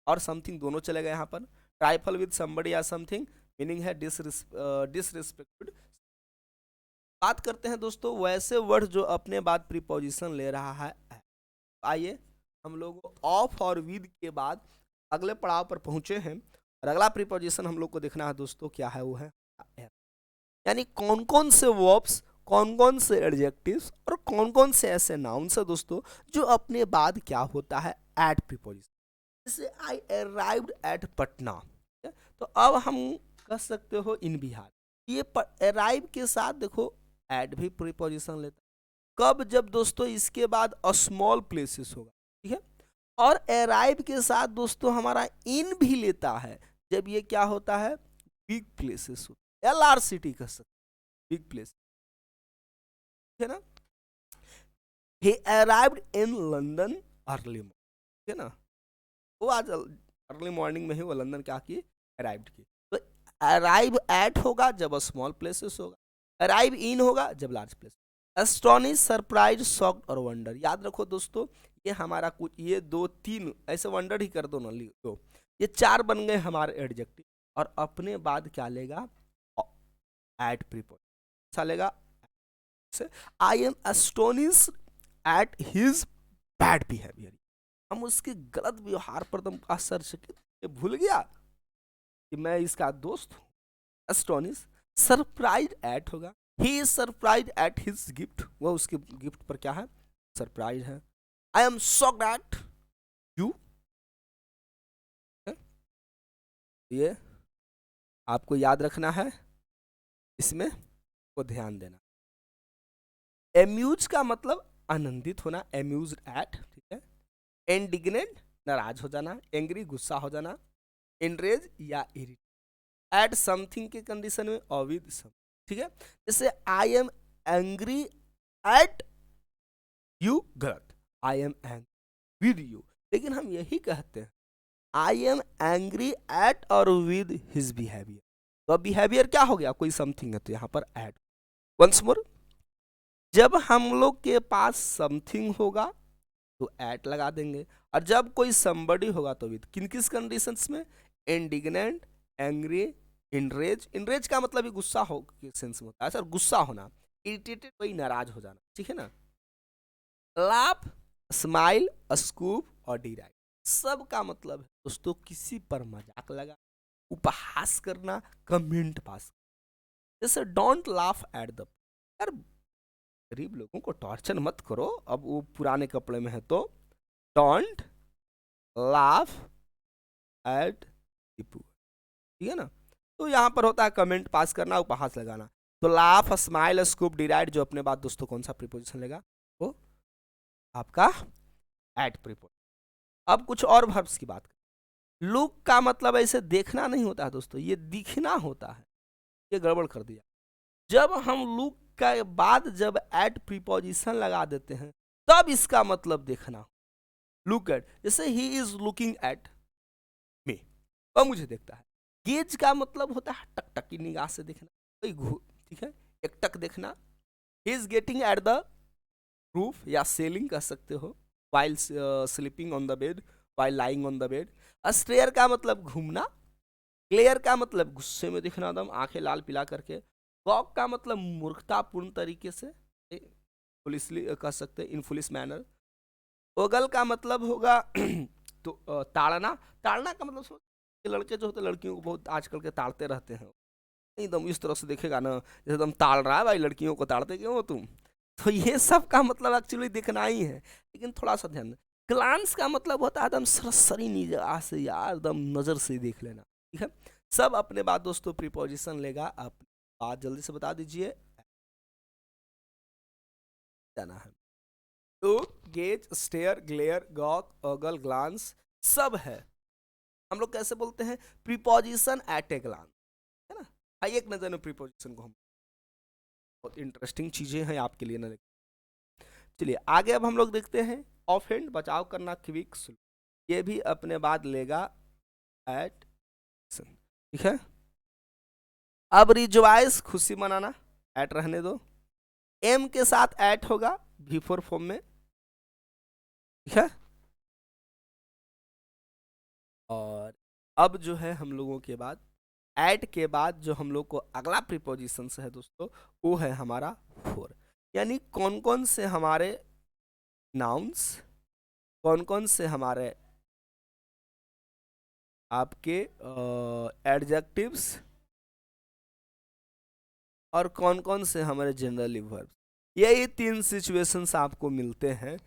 और समथिंग दोनों चलेगा यहाँ पर। ट्राइफल विद somebody या समथिंग, मीनिंग है डिसरिस्पेक्टेड। बात करते हैं दोस्तों वैसे वर्ड जो अपने बाद प्रीपोजिशन ले रहा है। आइए हम लोग ऑफ और विद के बाद अगले पड़ाव पर पहुंचे हैं, और अगला प्रीपोजिशन हम लोग को देखना है दोस्तों क्या है, वो है यानी कौन कौन से वर्ब्स, कौन कौन से एडजेक्टिव्स और कौन कौन से ऐसे नाउन्स है दोस्तों जो अपने बाद क्या होता है एट प्रीपोजिशन। जैसे आई अराइव्ड एट पटना, तो अब हम कह सकते हो इन बिहार, ये अराइव के साथ देखो एट भी प्रीपोजिशन लेता है। कब, जब दोस्तों इसके बाद स्मॉल प्लेसेस होगा, ठीक है। और अराइव के साथ दोस्तों हमारा इन भी लेता है जब ये क्या होता है, बिग प्लेसेस होता है, या लार्ज सिटी कह सकते, बिग प्लेस, है ना। he arrived in London early morning, ठीक है ना, वो आज अर्ली मॉर्निंग में ही वो लंदन क्या की, अराइव्ड की। तो अराइव एट होगा जब स्मॉल प्लेसेस होगा, अराइव इन होगा जब large place. Astonish, surprise, shocked और वंडर, याद रखो दोस्तों ये हमारा कुछ, ये दो तीन ऐसे वंडर ही कर दो ना, दो, ये चार बन गए हमारे एडजेक्टिव, और अपने बाद क्या लेगा एट प्रीपोजिशन लेगा। I M astonish at his bad behaviour, हम उसके गलत व्यवहार पर तुम आश्चर्यचकित, भूल गया कि मैं इसका दोस्त हूँ। एस्टोनिश, सरप्राइज एट होगा, he is surprise at his gift, वह उसके गिफ्ट पर क्या है, सरप्राइज है। I am shocked eight you, ये आपको याद रखना है, इसमें को ध्यान देना। एम्यूज का मतलब आनंदित होना, एम्यूज एट, ठीक है। इंडिग्नेंट, नाराज हो जाना, एंग्री, गुस्सा हो जाना, एनरेज या इरिटेट, एट समथिंग के कंडीशन में और विद सम, ठीक है। जैसे I am angry at you, गलत, I am angry with you, लेकिन हम यही कहते हैं आई एम एंग्री एट और विद हिज बिहेवियर, तो बिहेवियर क्या हो गया, कोई समथिंग है तो यहाँ पर एट। वंस मोर, जब हम लोग के पास समथिंग होगा तो एट लगा देंगे, और जब कोई somebody होगा तो विद। किन किस कंडीशंस में, इंडिग्नेंट, एंग्री, इनरेज, इनरेज का मतलब गुस्सा हो के सेंस में होता है सर, गुस्सा होना, इरिटेटेड वही नाराज हो जाना, ठीक है ना। लाफ, स्माइल, स्कूप और डिराइड। सब का मतलब है दोस्तों किसी पर मजाक लगा, उपहास करना, कमेंट पास। जैसे डोंट लाफ एट द, यार गरीब लोगों को टॉर्चर मत करो, अब वो पुराने कपड़े में है तो don't laugh at the poor, ठीक है ना। तो यहाँ पर होता है कमेंट पास करना, उपहास लगाना। तो लाफ, स्माइल, स्कूप, डिराइड जो अपने बाद दोस्तों कौन सा प्रीपोजिशन लेगा, वो आपका एट प्रीपोजिशन। अब कुछ और वर्ब्स की बात करें। लुक का मतलब ऐसे देखना नहीं होता है दोस्तों, ये दिखना होता है, ये गड़बड़ कर दिया। जब हम लुक का बाद जब एट प्रीपोजिशन लगा देते हैं तब इसका मतलब देखना। लुक एट, जैसे he is looking at me, वह मुझे देखता है। गेज का मतलब होता है टक की निगाह से देखना, ठीक है, एक टक देखना। He is getting at the roof या सेलिंग कह सकते हो, while sleeping on the bed, while lying on the bed. Stare का मतलब घूमना। ग्लेयर का मतलब गुस्से में दिखना, दम आंखें लाल पिला करके। गॉक का मतलब मूर्खतापूर्ण तरीके से, पुलिसली कह सकते हैं, इन पुलिस मैनर। ओगल का मतलब होगा तो ताड़ना। ताड़ना का मतलब लड़के जो होते हैं लड़कियों को बहुत आजकल के ताड़ते रहते हैं, एकदम इस तरह से देखेगा ना जैसे तुम ताड़ रहा है, भाई लड़कियों को ताड़ते क्यों हो तुम। तो ये सब का मतलब एक्चुअली दिखना ही है, लेकिन थोड़ा सा ध्यान। ग्लांस का मतलब होता है एकदम सरसरी निगाह से, यार एकदम नजर से देख लेना, ठीक है। सब अपने बात दोस्तों प्रीपोजिशन लेगा, आप बात जल्दी से बता दीजिए, जाना है। तो gaze, stare, glare, gawk, ogle, glance सब है। हम लोग कैसे बोलते हैं, प्रीपोजिशन एट ए ग्लांस, है ना। आइए एक नजर में प्रीपोजिशन को हम, बहुत इंटरेस्टिंग चीजें हैं आपके लिए ना। चलिए आगे अब हम लोग देखते हैं ऑफेंड, बचाव करना, क्विक, स्लो। ये भी अपने बाद लेगा एट, ठीक है। अब रिजॉइस, खुशी मनाना, एट रहने दो। एम के साथ एट होगा बिफोर फॉर्म में, ठीक है। और अब जो है हम लोगों के बाद एट के बाद जो हम लोग को अगला प्रीपोजिशन है दोस्तों, वो है हमारा फोर। यानी कौन कौन से हमारे नाउन्स, कौन कौन से हमारे आपके एडजेक्टिव्स, और कौन कौन से हमारे जनरली वर्ब, यही तीन सिचुएशंस आपको मिलते हैं।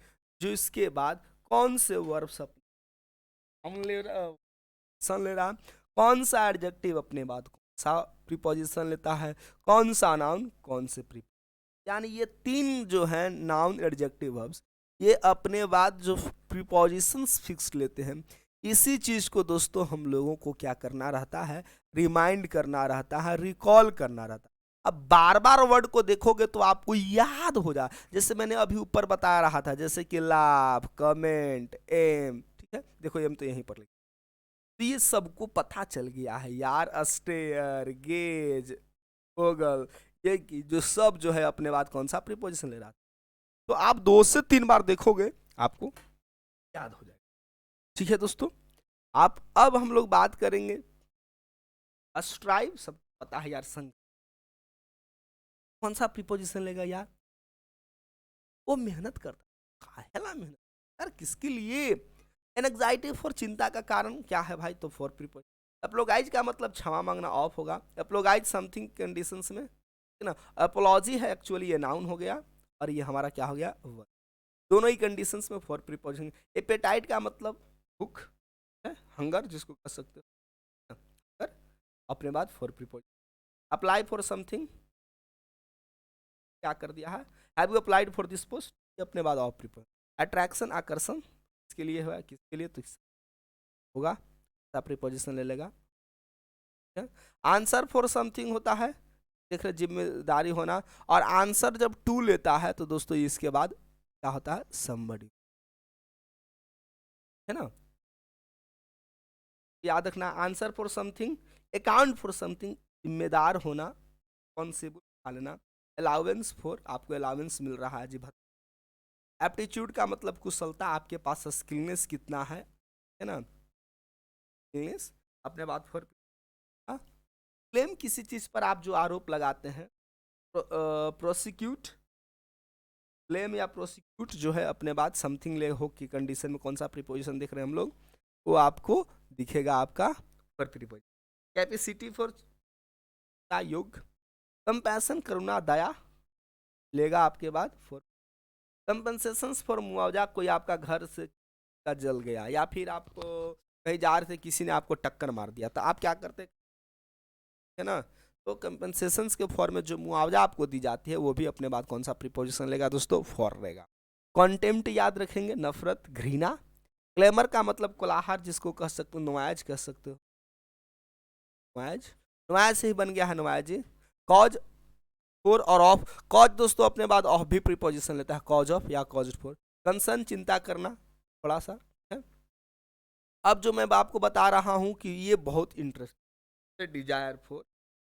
जो इसके बाद कौन से वर्ब्स सन ले रहा, कौन सा एडजेक्टिव अपने बाद कौन सा प्रीपोजिशन लेता है, कौन सा नाउन कौन से प्री, यानी ये तीन जो है नाउन एडजेक्टिव वर्ब्स, ये अपने बाद जो प्रीपोजिशंस फिक्स लेते हैं। इसी चीज को दोस्तों हम लोगों को क्या करना रहता है, रिमाइंड करना रहता है, रिकॉल करना रहता है। अब बार बार वर्ड को देखोगे तो आपको याद हो जाए, जैसे मैंने अभी ऊपर बता रहा था, जैसे कि लाभ, कमेंट, एम, ठीक है, देखो एम तो यहीं पर लिखा। तो ये सबको पता चल गया है यार, स्टेयर, गेज, ओगल, ये जो सब जो है अपने बाद कौन सा प्रीपोजिशन ले रहा था। तो आप 2 से 3 बार देखोगे आपको याद हो जाएगा, ठीक है दोस्तों। आप अब हम लोग बात करेंगे स्ट्राइव, सब पता है यार, संघ, कौन सा प्रीपोजिशन लेगा यार, वो मेहनत करता, काहेला मेहनत यार, किसके लिए, एनजाइटी फॉर, चिंता का कारण क्या है भाई, तो फॉर प्रीपोजिशन। एप्लोगाइज का मतलब क्षमा मांगना, ऑफ होगा। एप्लोगाइज समथिंग कंडीशंस में, है ना। अपोलॉजी है एक्चुअली, ये नाउन हो गया, और ये हमारा क्या हो गया, वर्ब। दोनों ही कंडीशंस में फॉर प्रीपोजिशन। एपेटाइट का मतलब भूख है, हंगर जिसको कह सकते हो, हंगर, अपने बाद for preposition. Apply for something, क्या कर दिया है, have you applied for this post, अपने बाद ऑफ प्रीपोजिशन। अट्रैक्शन, आकर्षण, किसके लिए है, किसके लिए, तो होगा, प्रीपोजिशन ले लेगा। आंसर फॉर समथिंग होता है, देख रहे, जिम्मेदारी होना। और आंसर जब टू लेता है तो दोस्तों इसके बाद क्या होता है, समबडी, है ना। याद रखना, answer for something, account for something, जिम्मेदार होना, रिस्पॉन्सिबल लेना। अलाउंस फॉर, आपको अलाउंस मिल रहा है जी भत्ता। एप्टीट्यूड का मतलब कुशलता, आपके पास स्किलनेस कितना है ना, स्किलनेस अपने बात फॉर। क्लेम, किसी चीज पर आप जो आरोप लगाते हैं। प्रोसिक्यूट, ब्लेम या प्रोसिक्यूट जो है अपने बाद समथिंग ले हो की कंडीशन में कौन सा प्रीपोजिशन देख रहे हैं हम लोग, वो आपको दिखेगा आपका पर प्रीपोजिशन। कैपेसिटी फॉर योग, कंपैशन करुणा दया लेगा आपके बाद फॉर, कंपनसेशंस फॉर मुआवजा, कोई आपका घर से का जल गया या फिर आपको कहीं जा रहे थे किसी ने आपको टक्कर मार दिया तो आप क्या करते है ना, तो कंपनसेशंस के फॉर्म में जो मुआवजा आपको दी जाती है वो भी अपने बाद कौन सा प्रीपोजिशन लेगा दोस्तों, फॉर रहेगा। कॉन्टेम्प्ट याद रखेंगे, नफरत घृणा। क्लेमर का मतलब कोलाहल जिसको कह सकते हो, नुमाइश कह सकते हो, नुमाइश, नुमाइश से ही बन गया है नुमाइश। कॉज फॉर और ऑफ, कॉज दोस्तों अपने बाद ऑफ भी प्रीपोजिशन लेता है, कॉज ऑफ या कॉज फॉर। कंसर्न चिंता करना थोड़ा सा है। अब जो मैं आपको बता रहा हूं कि ये बहुत interesting, desire for,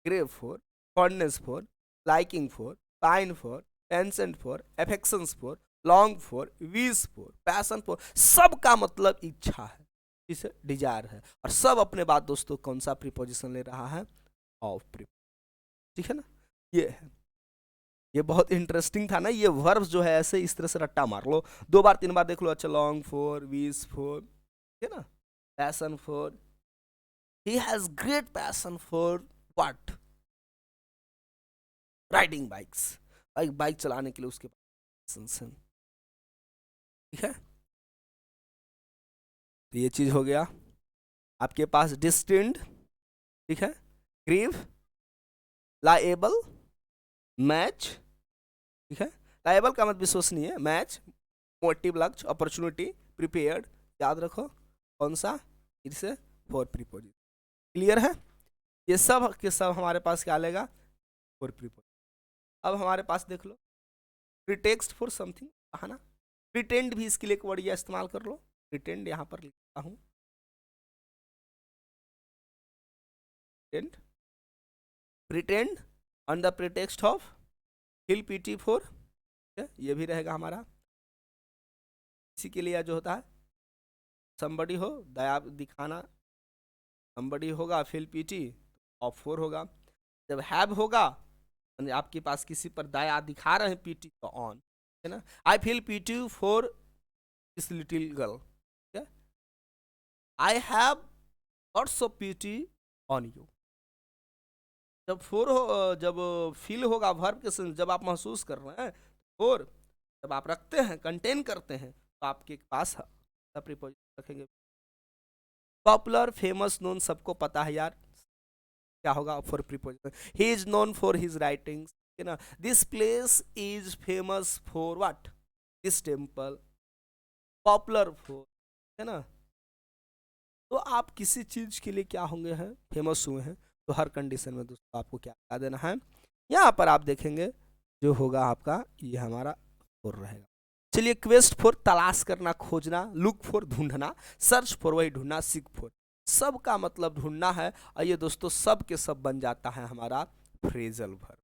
crave for, fondness for, liking for, pine for, penchant for, affections for, long for, wish for, passion for, सब का मतलब इच्छा है, इसे डिजायर है, और सब अपने बाद दोस्तों कौन सा प्रीपोजिशन ले रहा है, ऑफ प्रीपोजिशन, ठीक है ना। ये है, ये बहुत इंटरेस्टिंग था ना, ये वर्ब्स जो है ऐसे इस तरह से रट्टा मार लो, 2 बार 3 बार देख लो, अच्छा लॉन्ग फॉर, विश फॉर, ठीक है ना, passion for, he has great passion for what, riding bikes, bike चलाने के लिए उसके पास, ठीक है। तो ये चीज हो गया आपके पास डिस्टिंड, ठीक है, ग्रीव, लाएबल, मैच, ठीक है, लाएबल का मतलब विश्वसनीय, मैच, मोटिव लक्ष्य, अपॉर्चुनिटी, प्रिपेयर्ड, याद रखो कौन सा, इसे फॉर प्रीपोजिशन, क्लियर है। ये सब के सब हमारे पास क्या लेगा, फॉर प्रीपोजिशन। अब हमारे पास देख लो प्रीटेक्स्ट फॉर समथिंग, बहाना, प्रिटेंड भी इसके लिए एक वर्ड या इस्तेमाल कर लो, प्रिटेंड यहां पर लिखता हूं, pretend on the pretext of, feel PT for, ये भी रहेगा हमारा। इसी के लिए जो होता है somebody हो, दया दिखाना, somebody होगा, फील पीटी ऑफ फॉर होगा। जब हैव होगा आपके पास किसी पर दया दिखा रहे हैं, पीटी तो ऑन, है ना, I feel PT for this little girl, I have lots of PT on you. जब फोर हो, जब फील होगा वर्ब के साथ, जब आप महसूस कर रहे हैं, फोर जब आप रखते हैं, कंटेन करते हैं, तो आपके पास प्रीपोजिशन रखेंगे। पॉपुलर, फेमस, नोन, सबको पता है यार, क्या होगा for preposition, he is known for his writings, है ना, this place is famous for what, this temple, popular for, है ना। तो आप किसी चीज के लिए क्या होंगे हैं, फेमस हुए हैं, तो हर कंडीशन में दोस्तों आपको क्या बता देना है, यहाँ पर आप देखेंगे जो होगा आपका ये हमारा फॉर रहेगा। चलिए, क्वेस्ट फॉर तलाश करना, खोजना, लुक फॉर ढूंढना, सर्च फॉर वही ढूंढना, सीक फॉर सब का मतलब ढूंढना है, और ये दोस्तों सब के सब बन जाता है हमारा फ्रेजल वर्ब।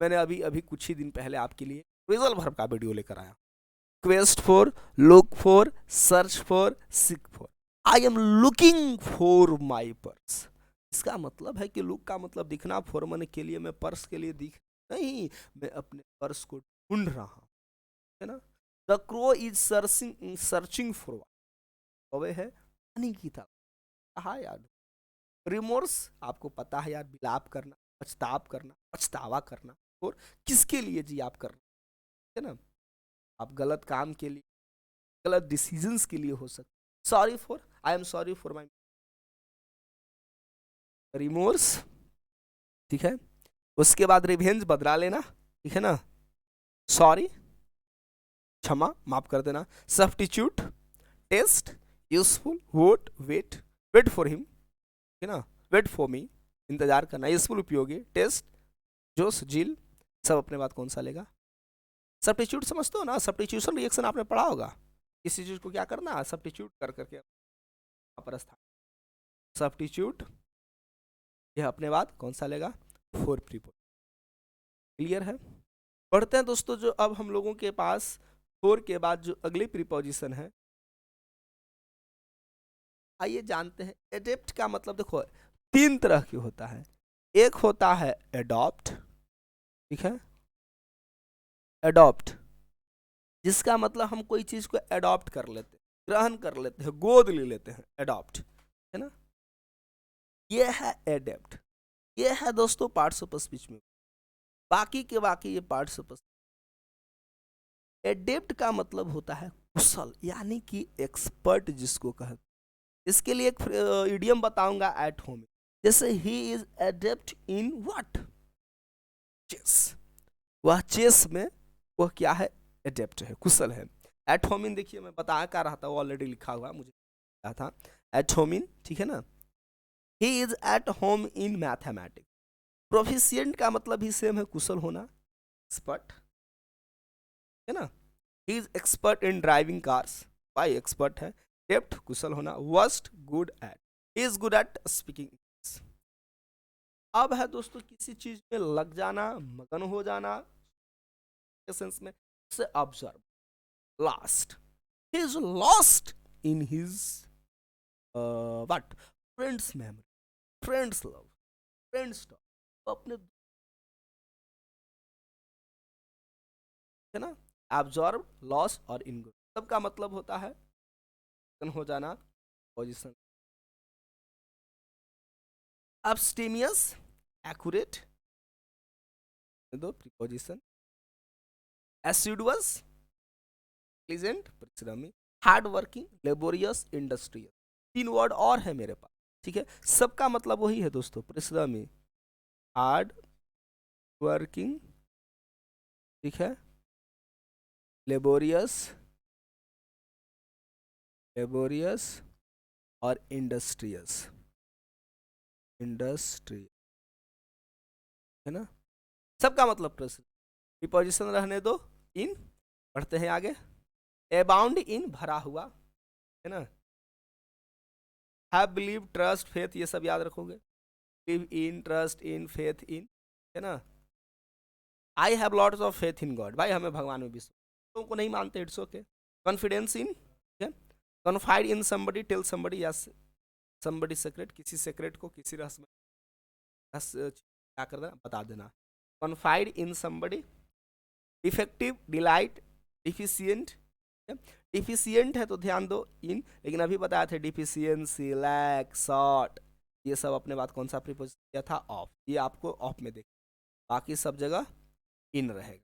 मैंने अभी अभी कुछ ही दिन पहले आपके लिए फ्रेजल वर्ब का वीडियो लेकर आया, quest for, look for, search for, seek for. I am looking for my purse, इसका मतलब है कि लुक का मतलब दिखना, फॉर मन के लिए, मैं पर्स के लिए दिख नहीं, मैं अपने पर्स को ढूंढ रहा हूं, है ना। The crow is searching for, कौवे है पानी की तरफ, कहा यार। रिमोर्स आपको पता है यार, विलाप करना, पछताव करना, पछतावा करना, और किसके लिए जी आप कर रहे हैं, है ना, आप गलत काम के लिए, गलत डिसीजंस के लिए हो सकते। Sorry for, I am sorry for my remorse, ठीक है। उसके बाद रिवेंज, बदला लेना, ठीक है ना, सॉरी क्षमा, माफ कर देना, substitute, test, useful, vote, wait, wait for him, ठीक है ना, वेट फॉर मी, इंतजार करना, यूजफुल उपयोगी, टेस्ट, जोश, जील, सब अपने बात कौन सा लेगा, सब्स्टिट्यूट समझते हो ना, सब्स्टिट्यूशन रिएक्शन आपने पढ़ा होगा, किसी चीज को क्या करना, सब्स्टिट्यूट कर करके सब्स्टिट्यूट, यह अपने बाद कौन सा लेगा, फोर प्रीपोजिशन, क्लियर है। पढ़ते हैं दोस्तों, जो अब हम लोगों के पास फोर के बाद जो अगली प्रीपोजिशन है, आइए जानते हैं। एडेप्ट का मतलब देखो 3 तरह की होता है, एक होता है एडॉप्ट, ठीक है, एडॉप्ट, जिसका मतलब हम कोई चीज को एडॉप्ट कर लेते हैं, ग्रहण कर लेते हैं, गोद ले लेते हैं, एडॉप्ट, है ना, ये है एडेप्ट। ये है दोस्तों पार्ट्स ऑफ स्पीच में। बाकी के बाकी ये पार्ट्स ऑफ, एडेप्ट का मतलब होता है कुशल, यानी कि एक्सपर्ट जिसको कहते। इसके लिए एक इडियम बताऊंगा एट होम, जैसे ही is adept in what, chess. वह चेस में वह क्या है, एडेप्ट है, कुशल है। एट होमिन देखिए मैं बता क्या रहा था, वो ऑलरेडी लिखा हुआ मुझे क्या था, एट होमिन, ठीक है ना। He is at home in mathematics. Proficient का मतलब ही सेम है, कुशल होना, एक्सपर्ट, है ना। He is expert in driving cars, भाई एक्सपर्ट है। डेप्थ कुशल होना, worst good at, he is good at speaking. अब है दोस्तों किसी चीज में लग जाना, मगन हो जाना, सेंस में से observe, last, he is lost in his what, friends memory, friends love, friends talk, अपने, है ना। एब्जॉर्ब, लॉस और इनगुड सबका मतलब होता है हो जाना, पोजिशन। abstemious, accurate, दो प्रीपोजिशन। assiduous, pleasant, परिश्रमी। Hard working, laborious, industrial. तीन वर्ड और है मेरे पास, ठीक है, सबका मतलब वही है दोस्तों, परिश्रमी, हार्ड वर्किंग, ठीक है, लेबोरियस, लेबोरियस और इंडस्ट्रियस, इंडस्ट्री, है ना। सबका मतलब प्रश्न, प्रीपोजिशन रहने दो, इन, पढ़ते हैं आगे। अबाउंड इन, भरा हुआ, है ना। हैव, बिलीव, ट्रस्ट, फेथ, ये सब याद रखोगे, believe in, trust in, faith in, है ना। I have lots of faith in God, भाई हमें भगवान में विश्वास, तुमको नहीं मानते, it's okay. Confidence in, confide in somebody, tell somebody, yes somebody secret, किसी सीक्रेट को, किसी रहस्य क्या कर देना, बता देना। Confide in somebody. Defective, delight, deficient, deficient है तो ध्यान दो इन, लेकिन अभी बताया थे डिफिशियंसी, लैक, शॉर्ट, ये सब अपने बात कौन सा प्रीपोजिशन किया था, ऑफ, ये आपको ऑफ में देख, बाकी सब जगह इन रहेगा।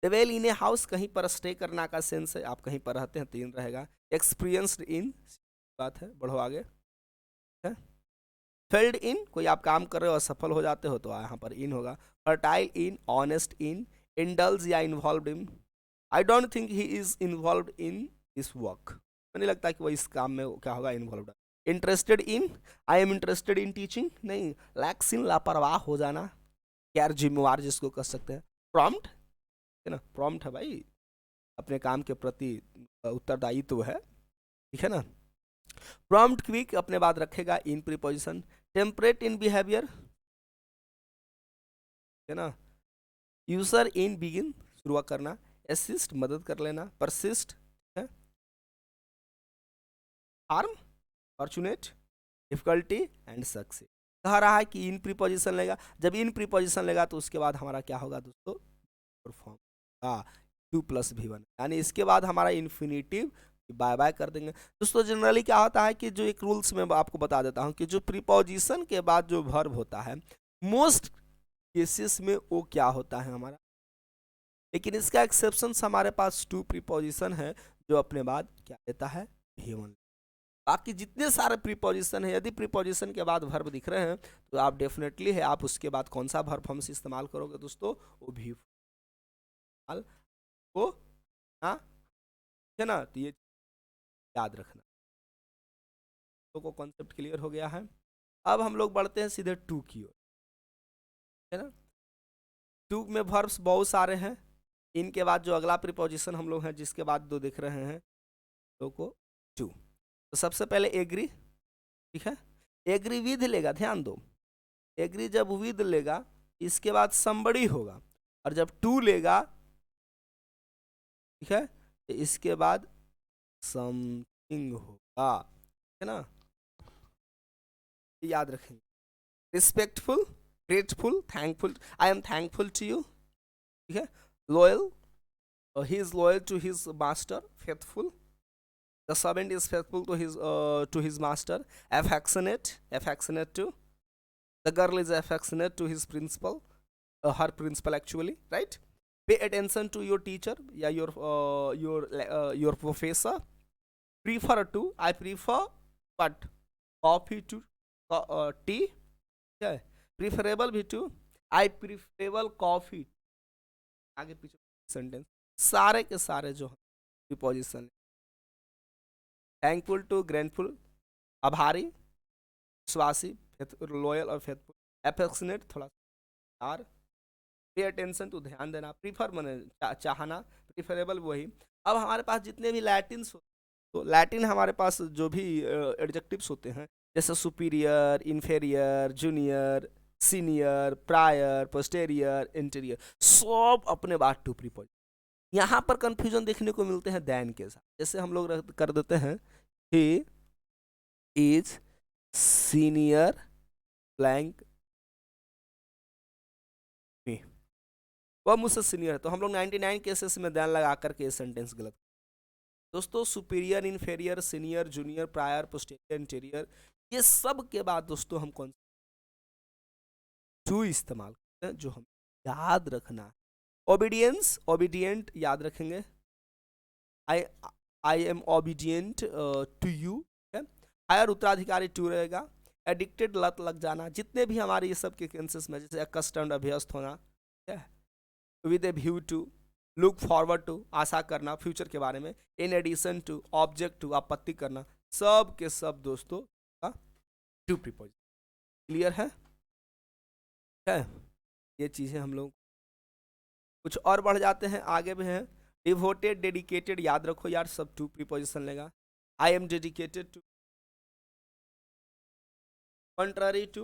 डेवेल इन ए हाउस, कहीं पर स्टे करना का सेंस है, आप कहीं पर रहते हैं तो इन रहेगा। एक्सपीरियंस्ड इन, बात है, बढ़ो आगे, है। फेल्ड इन, कोई आप काम कर रहे हो और सफल हो जाते हो तो यहाँ पर इन होगा। Fertile in, honest in, indulge या involve in, I don't think he is involve in this work, मुझे नहीं लगता कि वो इस काम में क्या होगा, involve. Interested in, I am interested in teaching, नहीं। लैक्स इन, लापरवाह हो जाना, गैर जिम्मेवार जिसको कह सकते हैं। प्रॉम्प्ट, है ना, प्रॉम्प्ट है भाई, अपने काम के प्रति उत्तरदायित्व है, ठीक है ना। प्रॉम्प्ट, क्विक, अपने बात रखेगा, इन प्रीपोजिशन। टेम्परेट इन बिहेवियर, है ना। यूजर इन, बिगिन, शुरुआत करना। असिस्ट, मदद कर लेना। परसिस्ट, है। Harm, fortunate, difficulty and success. कह रहा है कि इन प्रीपोजिशन लेगा, जब इन प्रीपोजिशन लेगा तो उसके बाद हमारा क्या होगा दोस्तों, परफॉर्म, हाँ, 2+V1, यानी इसके बाद हमारा इन्फिनिटिव बाय बाय कर देंगे। दोस्तों जनरली क्या होता है कि जो एक रूल्स में आपको बता देता हूँ कि जो प्रीपोजिशन के बाद जो वर्ब होता है मोस्ट केसेस में वो क्या होता है हमारा, लेकिन इसका एक्सेप्शन हमारे पास 2 प्रीपोजिशन है जो अपने बाद क्या देता है, V1। बाकी जितने सारे प्रीपोजिशन है, यदि प्रीपोजिशन के बाद वर्ब दिख रहे हैं तो आप डेफिनेटली है आप उसके बाद कौन सा वर्ब फॉर्म से इस्तेमाल करोगे दोस्तों, वो भी को, हाँ, है ना, तो ये याद रखना। तो कॉन्सेप्ट क्लियर हो गया है। अब हम लोग बढ़ते हैं सीधे टू की ओर, है ना। टू में वर्ब्स बहुत सारे हैं, इनके बाद जो अगला प्रीपोजिशन हम लोग हैं जिसके बाद दो दिख रहे हैं तो को टू। तो सबसे पहले एग्री, ठीक है, एग्री विद लेगा, ध्यान दो, एग्री जब विद लेगा इसके बाद समबड़ी होगा, और जब टू लेगा, ठीक है, तो इसके बाद समथिंग होगा, है ना, याद रखेंगे। Respectful, grateful, thankful, I am thankful to you, ठीक है, loyal, he is loyal to his master, faithful. The servant is faithful to his master. Affectionate to the girl is affectionate to his principal, her principal actually, right? Pay attention to your teacher, yeah, your professor. Prefer to, I prefer what, coffee to tea, yeah. Preferable भी to, I preferable coffee, आगे पीछे सेंटेंस सारे के सारे जो प्रीपोजिशन। थैंकफुल टू, ग्रेटफुल, आभारी, विश्वासी, लॉयल और फेथफुल, एफेक्शनेट थोड़ा यार, पे अटेंशन टू ध्यान देना, प्रीफर मैंने चाहना, प्रीफरेबल वही। अब हमारे पास जितने भी लैटिन्स, तो लैटिन हमारे पास जो भी एडजेक्टिव्स होते हैं, जैसे superior, inferior, junior, senior, prior, posterior, interior, सब अपने बाद टू प्रीपोजिशन। यहाँ पर कंफ्यूजन देखने को मिलते हैं देन के साथ। जैसे हम लोग कर देते हैं ही इज सीनियर ब्लैंक मी, वह मुझसे सीनियर है, तो हम लोग 99 केसेस में देन लगा करके ये सेंटेंस गलत। दोस्तों superior, inferior, senior, junior, prior, posterior, interior, ये सब के बाद दोस्तों हम कौन टू इस्तेमाल करते हैं, जो हम याद रखना है। ओबीडियंस, ओबीडियंट याद रखेंगे, I I am obedient to you, heir उत्तराधिकारी टू रहेगा। एडिक्टेड, लत लग जाना, जितने भी हमारे ये सब के केसेस में, जैसे अकस्टम्ड, अभ्यस्त होना, with a view to, look forward to, आशा करना फ्यूचर के बारे में, in addition to, object to, आपत्ति करना, सब के सब दोस्तों का टू प्रीपोजिशन। क्लियर है? ये चीज़ें हम लोग कुछ और बढ़ जाते हैं, आगे भी हैं। डिवोटेड, डेडिकेटेड याद रखो यार, सब टू प्रीपोजिशन लेगा। I am dedicated to, contrary to,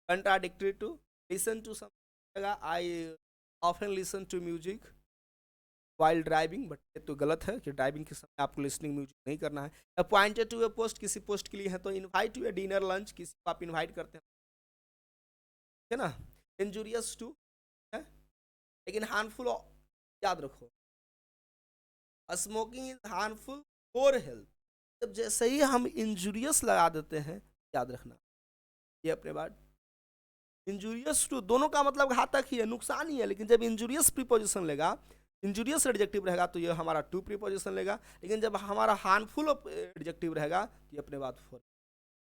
contradictory to, listen to something, I often listen to music while driving, but ये तो गलत है कि ड्राइविंग के समय आपको लिसनिंग म्यूजिक नहीं करना है। अपॉइंटेड टू ए पोस्ट, किसी पोस्ट के लिए है, तो invite to a dinner lunch, किसी को आप इनवाइट करते हैं, है ना। इंजूरियस टू है, लेकिन हार्मफुल याद रखो, smoking is harmful for health. जब जैसे ही हम इंजूरियस लगा देते हैं, याद रखना ये अपने बाद, इंजूरियस टू दोनों का मतलब घातक ही है, नुकसान ही है, लेकिन जब इंजूरियस प्रीपोजिशन लेगा, इंजूरियस एडजेक्टिव रहेगा, तो ये हमारा टू प्रीपोजिशन लेगा। लेकिन जब हमारा हार्मफुल एडजेक्टिव रहेगा, तो ये अपने बाद फोर,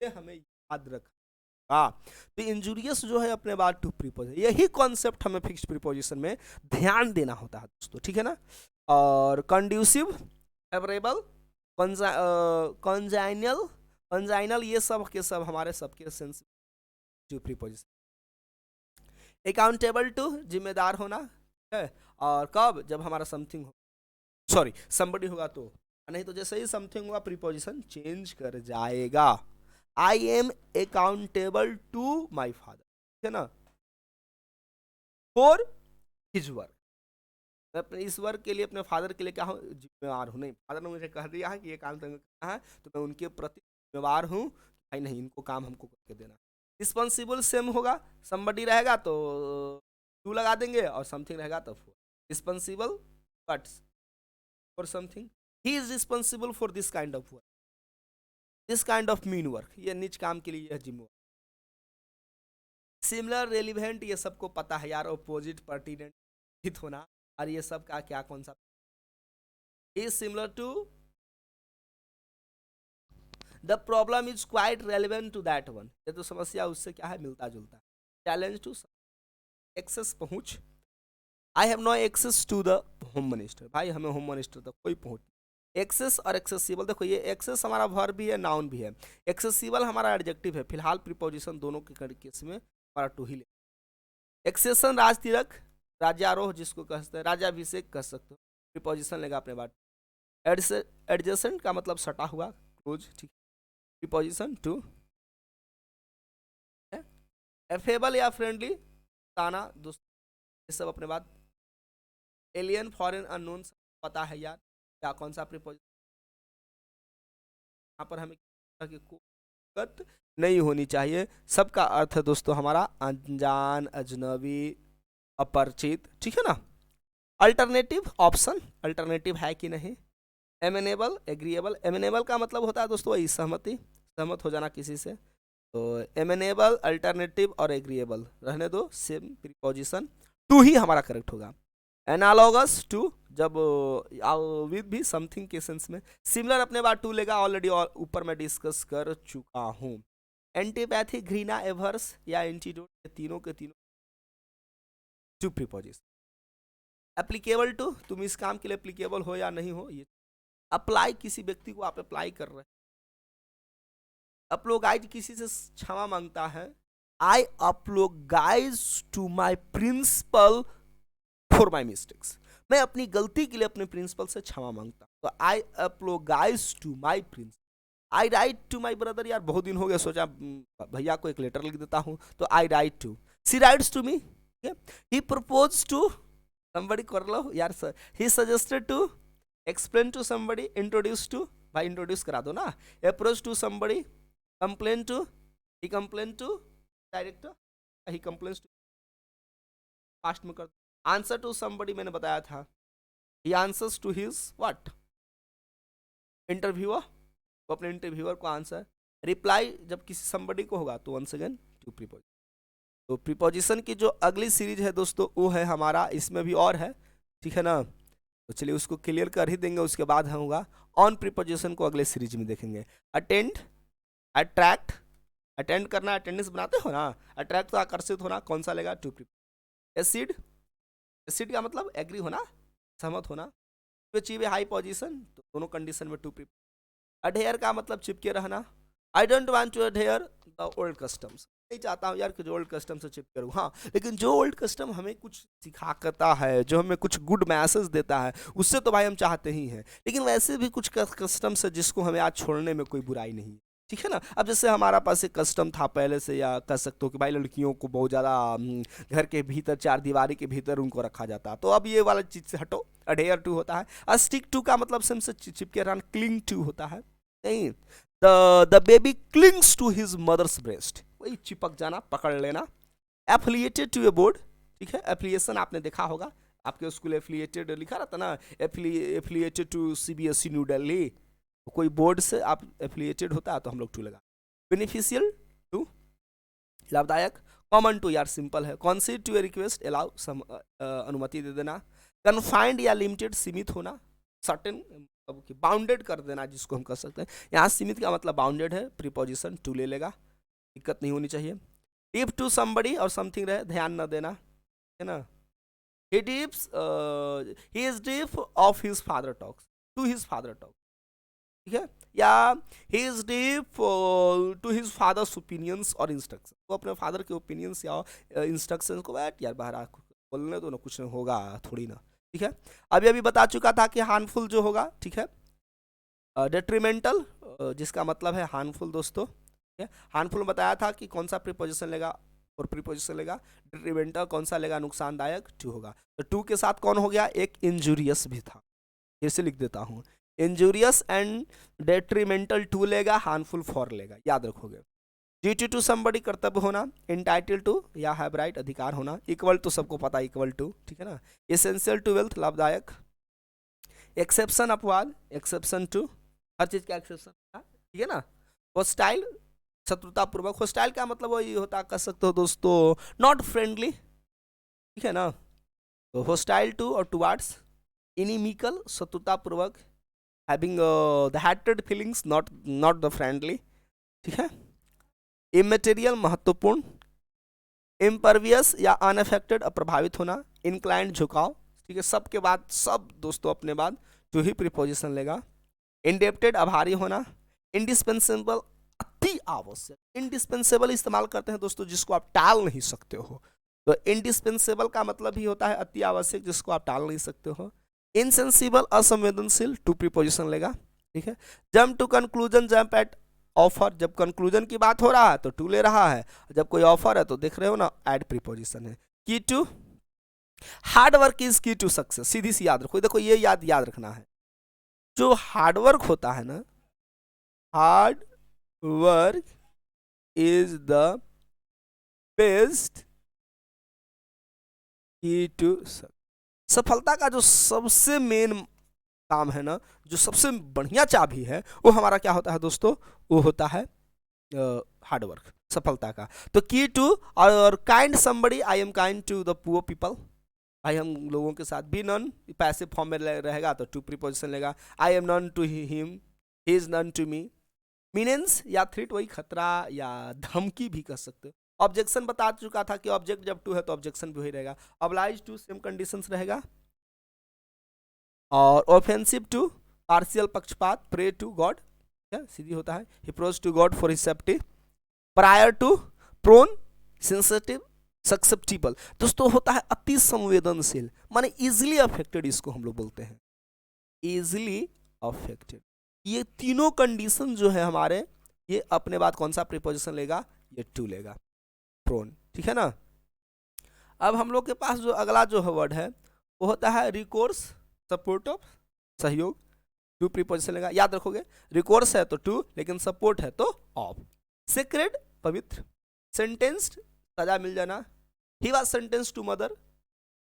ये हमें याद रखा। तो इंजूरियस जो है अपने बाद टू प्रीपोजिशन, यही कॉन्सेप्ट हमें फिक्स्ड प्रीपोजिशन में ध्यान देना होता है दोस्तों, ठीक है ना। और कंड्यूसिव, फेवरेबल, कॉन्जाइनल, कॉन्जाइनल, ये सब के सब हमारे सबके sense to preposition. Accountable to, जिम्मेदार होना है, और कब, जब हमारा समथिंग हो, सॉरी समबडी होगा तो, नहीं तो जैसे ही समथिंग होगा प्रीपोजिशन चेंज कर जाएगा। I am accountable to my father, ठीक है ना, फॉर हिज वर्क, मैं अपने इस वर्क के लिए, अपने फादर के लिए क्या हूँ, जिम्मेवार हूँ। नहीं, फादर ने मुझे कह दिया है कि ये काम तुम्हें करना है, तो मैं उनके प्रति जिम्मेवार हूँ, भाई नहीं, इनको काम हमको करके देना। रिस्पॉन्सिबल सेम होगा, समबडी रहेगा तो टू लगा देंगे, और समथिंग रहेगा तो four. Responsible but for something, he is responsible for this kind of work, this kind of mean work, ये नीच काम के लिए यह जिम्मेवार। सिमिलर, रेलिवेंट, ये सबको पता है यार, अपोजिट, पर्टिनेंट, हित होना, और ये सब का क्या कौन सा, is similar to, the problem is quite relevant to that one, ये तो समस्या उससे क्या है, मिलता जुलता है। चैलेंज टू, एक्सेस, पहुंच, I have no access to the home minister, भाई हमें होम मिनिस्टर तक कोई पहुंच। एक्सेस और एक्सेसिबल, देखो ये एक्सेस हमारा वर्ब भी है, नाउन भी है, एक्सेसिबल हमारा एडजेक्टिव है, फिलहाल प्रीपोजिशन दोनों के केस में हमारा टू ही ले। एक्सेशन, राज तिलक, राज्यारोह जिसको कहते हैं, राज्याभिषेक कह सकते हो, प्रीपोजिशन लेगा अपने बाद। एडजेसेंट का मतलब सटा हुआ, क्लोज, ठीक, प्रीपोजिशन टू। एफेबल या फ्रेंडली, ताना, दोस्त, ये सब अपने बाद। एलियन, फॉरेन, अननोन, पता है यार क्या कौन सा प्रीपोजिशन, यहाँ पर हमें की दिक्कत नहीं होनी चाहिए, सबका अर्थ है दोस्तों हमारा अनजान, अजनबी, अपरिचित, ठीक है ना। अल्टरनेटिव ऑप्शन, अल्टरनेटिव है कि नहीं। एमेनेबल, एग्रीएबल, एमेनेबल का मतलब होता है दोस्तों वही सहमति, सहमत हो जाना किसी से। तो एमेनेबल, अल्टरनेटिव और एग्रीएबल रहने दो, सेम प्रीपोजिशन, टू ही हमारा करेक्ट होगा। एनालॉगस टू, जब विद भी समथिंग के सेंस में। सिमिलर अपने बाद टू लेगा, ऑलरेडी ऊपर मैं डिस्कस कर चुका हूँ। एंटीपैथी, घृणा, एवर्स या एंटीडोट, तीनों के तीनों टू प्रीपोजिशन। एप्लीकेबल टू, तुम इस काम के लिए एप्लीकेबल हो या नहीं हो, ये अप्लाई, किसी व्यक्ति को आप अप्लाई कर रहे हैं। अपलोगाइज, किसी से क्षमा मांगता है। I apologise to my principal for my mistakes, मैं अपनी गलती के लिए अपने प्रिंसिपल से क्षमा मांगता हूं। तो I apologise to my principal. I write to my brother, यार बहुत दिन हो गया, सोचा भैया को एक लेटर लिख देता हूं, तो I write to. She writes to me. He propose to somebody, कर लो यार sir. He suggested to, explain to somebody, introduce to, भाई इंट्रोड्यूस करा दो ना। Approach to somebody, complain to, he complain to director, he complains to, past में कर। आंसर टू somebody मैंने बताया था, he answers to his what, interviewer, वो अपने इंटरव्यूअर को आंसर। रिप्लाई जब किसी somebody को होगा तो वंस अगेन टू प्रीपोजिशन। तो प्रीपोजिशन की जो अगली सीरीज है दोस्तों वो है हमारा, इसमें भी और है, ठीक है ना। तो चलिए उसको क्लियर कर ही देंगे, उसके बाद होगा ऑन प्रीपोजिशन को अगले सीरीज में देखेंगे। अटेंड, अट्रैक्ट, अटेंड करना, अटेंडेंस बनाते हो ना। अट्रैक्ट तो आकर्षित होना, कौन सा लेगा, टू प्रीपोजिशन। एसिड, एसिड का मतलब एग्री होना, सहमत होना। तो अचीव हाई पोजीशन, तो दोनों कंडीशन में टू प्रीपोजिशन। अडेयर का मतलब चिपके रहना। I don't want to adhere the old customs, नहीं चाहता हूँ यार कि जो ओल्ड कस्टम से चिपके रहूँ। हाँ, लेकिन जो ओल्ड कस्टम हमें कुछ सिखाता है, जो हमें कुछ गुड मैसेज देता है, उससे तो भाई हम चाहते ही हैं। लेकिन वैसे भी कुछ कस्टम से जिसको हमें आज छोड़ने में कोई बुराई नहीं है, ठीक है ना। अब जैसे हमारा पास एक कस्टम था पहले से, या कह सकते हो कि भाई लड़कियों को बहुत ज़्यादा घर के भीतर, चार दीवारी के भीतर उनको रखा जाता, तो अब ये वाला चीज़ से हटो, अडेयर टू होता है। स्टिक टू का मतलब सेम से चिपके रहना, क्लिंग टू होता है। नहीं, the baby clings to his mother's breast, वही चिपक जाना, पकड़ लेना। एफिलिएटेड टू ए बोर्ड, ठीक है, एफिलिएशन आपने देखा होगा, आपके स्कूल एफिलिएटेड लिखा रहता ना, affiliated to CBSE New Delhi, कोई बोर्ड से आप एफिलिएटेड होता है तो हम लोग टू लगा। बेनिफिशियल टू, लाभदायक। कॉमन टू यार सिंपल है। कॉन्सीड टू ए रिक्वेस्ट, अलाउ, अनुमति दे देना। कन्फाइंड या लिमिटेड, सीमित होना, सर्टेन, बाउंडेड कर देना जिसको हम कर सकते हैं। यहाँ सीमित का मतलब बाउंडेड है, प्रीपोजिशन टू ले लेगा, दिक्कत नहीं होनी चाहिए। टिप टू somebody और समथिंग रहे, ध्यान न देना, है ना। he dips he is deep of his father talks, to his father talks, ठीक है। या he is deep to his father's opinions और instructions, वो अपने फादर के ओपिनियंस या इंस्ट्रक्शंस को, बैठ यार बाहर बोलने दो ना, कुछ नहीं होगा थोड़ी ना, ठीक है। अभी अभी बता चुका था कि हार्मफुल जो होगा, ठीक है। डेट्रीमेंटल, जिसका मतलब है हार्मफुल दोस्तों, हार्मफुल बताया था कि कौन सा प्रीपोजिशन लेगा और प्रीपोजिशन लेगा। डिट्रीमेंटल कौन सा लेगा, नुकसानदायक, टू होगा। तो टू के साथ कौन हो गया, एक इंजूरियस भी था, फिर से लिख देता हूँ, इंजूरियस एंड डेट्रीमेंटल टू लेगा, हार्मफुल फॉर लेगा, याद रखोगे। ड्यूटी टू समबडी, कर्तव्य होना। इंटाइटल टू या हैव राइट, अधिकार होना। इक्वल टू, सबको पता इक्वल टू, ठीक है ना। एसेंशियल टू वेल्थ, लाभदायक। एक्सेप्शन, अपवाद, एक्सेप्शन टू, हर चीज का एक्सेप्शन, ठीक है ना। होस्टाइल, शत्रुतापूर्वक। होस्टाइल का मतलब वही होता, कह सकते हो दोस्तों, नॉट फ्रेंडली, ठीक है ना। तो होस्टाइल टू और टुवार्ड्स। इनिमिकल, शत्रुतापूर्वक। Having the hated feelings, not the friendly, ठीक है। इमेटेरियल, महत्वपूर्ण। इम्परवियस या अनअफेक्टेड, अप्रभावित होना। इंक्लाइंड, झुकाव, ठीक है। सब के बाद, सब दोस्तों अपने बाद जो ही प्रीपोजिशन लेगा। इंडेप्टेड, आभारी होना। इंडिस्पेंसेबल, अति आवश्यक। इंडिस्पेंसेबल इस्तेमाल करते हैं दोस्तों जिसको आप टाल नहीं सकते हो, तो इंडिस्पेंसेबल का मतलब ही होता है अति आवश्यक, जिसको आप टाल नहीं सकते हो। इनसेंसिबल, असंवेदनशील, टू प्रीपोजिशन लेगा, ठीक है। Jump to conclusion, jump at offer, जब कंक्लूजन की बात हो रहा है तो टू ले रहा है, जब कोई ऑफर है तो देख रहे हो ना, एड प्रीपोजिशन है। की टू, हार्ड वर्क इज की टू सक्सेस, सीधी सी याद रखो, देखो ये याद रखना है, जो हार्ड वर्क होता है ना, hard work is the best key to success. सफलता का जो सबसे मेन काम है ना, जो सबसे बढ़िया चाबी है, वो हमारा क्या होता है दोस्तों, वो होता है हार्डवर्क, सफलता का। तो की टू और kind somebody, I am kind to the poor people, भाई हम लोगों के साथ। बी नन पैसिव फॉर्म में रहेगा तो टू प्रीपोजिशन लेगा। I am none to him, he is none to me. Menace या थ्रेट वही खतरा या धमकी भी कह सकते हो। ऑब्जेक्शन बता चुका था कि ऑब्जेक्ट जब टू है तो ऑब्जेक्शन भी वही रहेगा। ऑब्लाइज टू सेम कंडीशंस रहेगा। और ऑफेंसिव टू पार्शियल पक्षपात। प्रे टू गॉड, सीधी होता है। He prays to God for his safety. Prior to prone, sensitive, susceptible, दोस्तों होता है अति संवेदनशील, माने इजिली अफेक्टेड, इसको हम लोग बोलते हैं इजिली अफेक्टेड। ये तीनों कंडीशन जो है हमारे, ये अपने बाद कौन सा प्रीपोजिशन लेगा, ये टू लेगा, प्रोन, ठीक है ना। अब हम लोग के पास जो अगला जो है वर्ड है वो होता है रिकोर्स, सपोर्ट ऑफ, सहयोग। टू प्रीपोजिशन लेगा, याद रखोगे, रिकोर्स है तो टू, लेकिन सपोर्ट है तो ऑफ। सेक्रेड, पवित्र। सेंटेंस्ड, सजा मिल जाना। He was sentence to murder,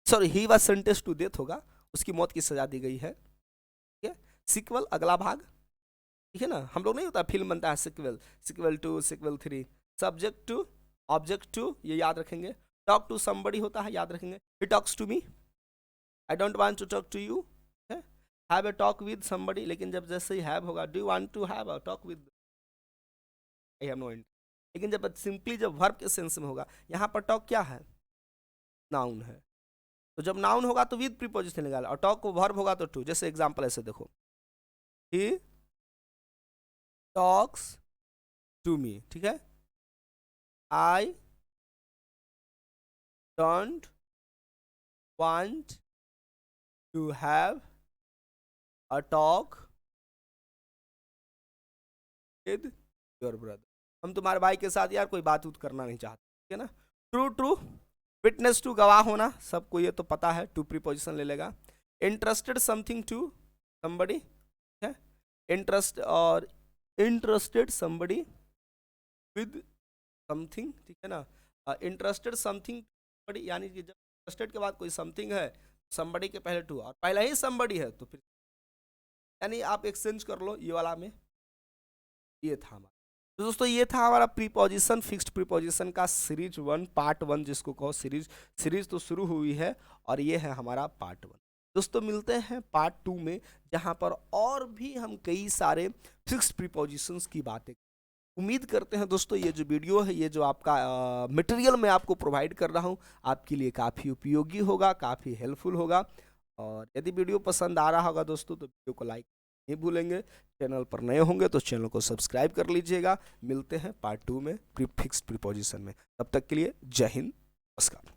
sorry he was sentence to death होगा, उसकी मौत की सजा दी गई है, ठीक है। सिक्वल, अगला भाग, ठीक है ना। हम लोग नहीं होता फिल्म बनता है sequel, sequel 2, sequel 3। Subject to, object to, ये याद रखेंगे। टॉक टू समबडी होता है, याद रखेंगे। He talks to me, I don't want to talk to you. Have a talk with somebody, लेकिन जब जैसे ही हैव होगा, do you want to have a talk with, I have no interest. लेकिन जब सिंपली जब वर्ब के सेंस में होगा, यहाँ पर टॉक क्या है, नाउन है, तो जब नाउन होगा तो विद प्रीपोजिशन निकाला, और टॉक को वर्ब होगा तो टू। जैसे एग्जांपल ऐसे देखो, ही टॉक्स टू मी, ठीक है। I don't want to have a talk with your brother, हम तुम्हारे भाई के साथ यार कोई बात करना नहीं चाहते, ठीक है ना। ट्रू ट्रू, विटनेस टू, गवाह होना, सबको ये तो पता है, टू प्रीपोजिशन ले लेगा। इंटरेस्टेड समथिंग टू समबडी, है इंटरेस्ट, और इंटरेस्टेड समबडी विद समथिंग, ठीक है ना। इंटरेस्टेड समथिंग, यानी कि जब इंटरेस्टेड के बाद कोई समथिंग है, समबडी के पहले टू, और पहले ही समबडी है तो फिर, यानी आप एक्सचेंज कर लो ये वाला में। ये था हमारा, तो दोस्तों ये था हमारा प्रीपोजिशन, फिक्स्ड प्रीपोजिशन का सीरीज 1 पार्ट 1 जिसको कहो। सीरीज तो शुरू हुई है और ये है हमारा पार्ट 1। दोस्तों मिलते हैं पार्ट 2 में, जहां पर और भी हम कई सारे फिक्स्ड प्रीपोजिशंस की बातें। उम्मीद करते हैं दोस्तों ये जो वीडियो है, ये जो आपका मटेरियल मैं आपको प्रोवाइड कर रहा हूँ, आपके लिए काफ़ी उपयोगी होगा, काफ़ी हेल्पफुल होगा। और यदि वीडियो पसंद आ रहा होगा दोस्तों तो वीडियो को लाइक नहीं भूलेंगे। चैनल पर नए होंगे तो चैनल को सब्सक्राइब कर लीजिएगा। मिलते हैं पार्ट 2 में फिक्स्ड प्रीपोजिशन में, तब तक के लिए जय हिंद, नमस्कार।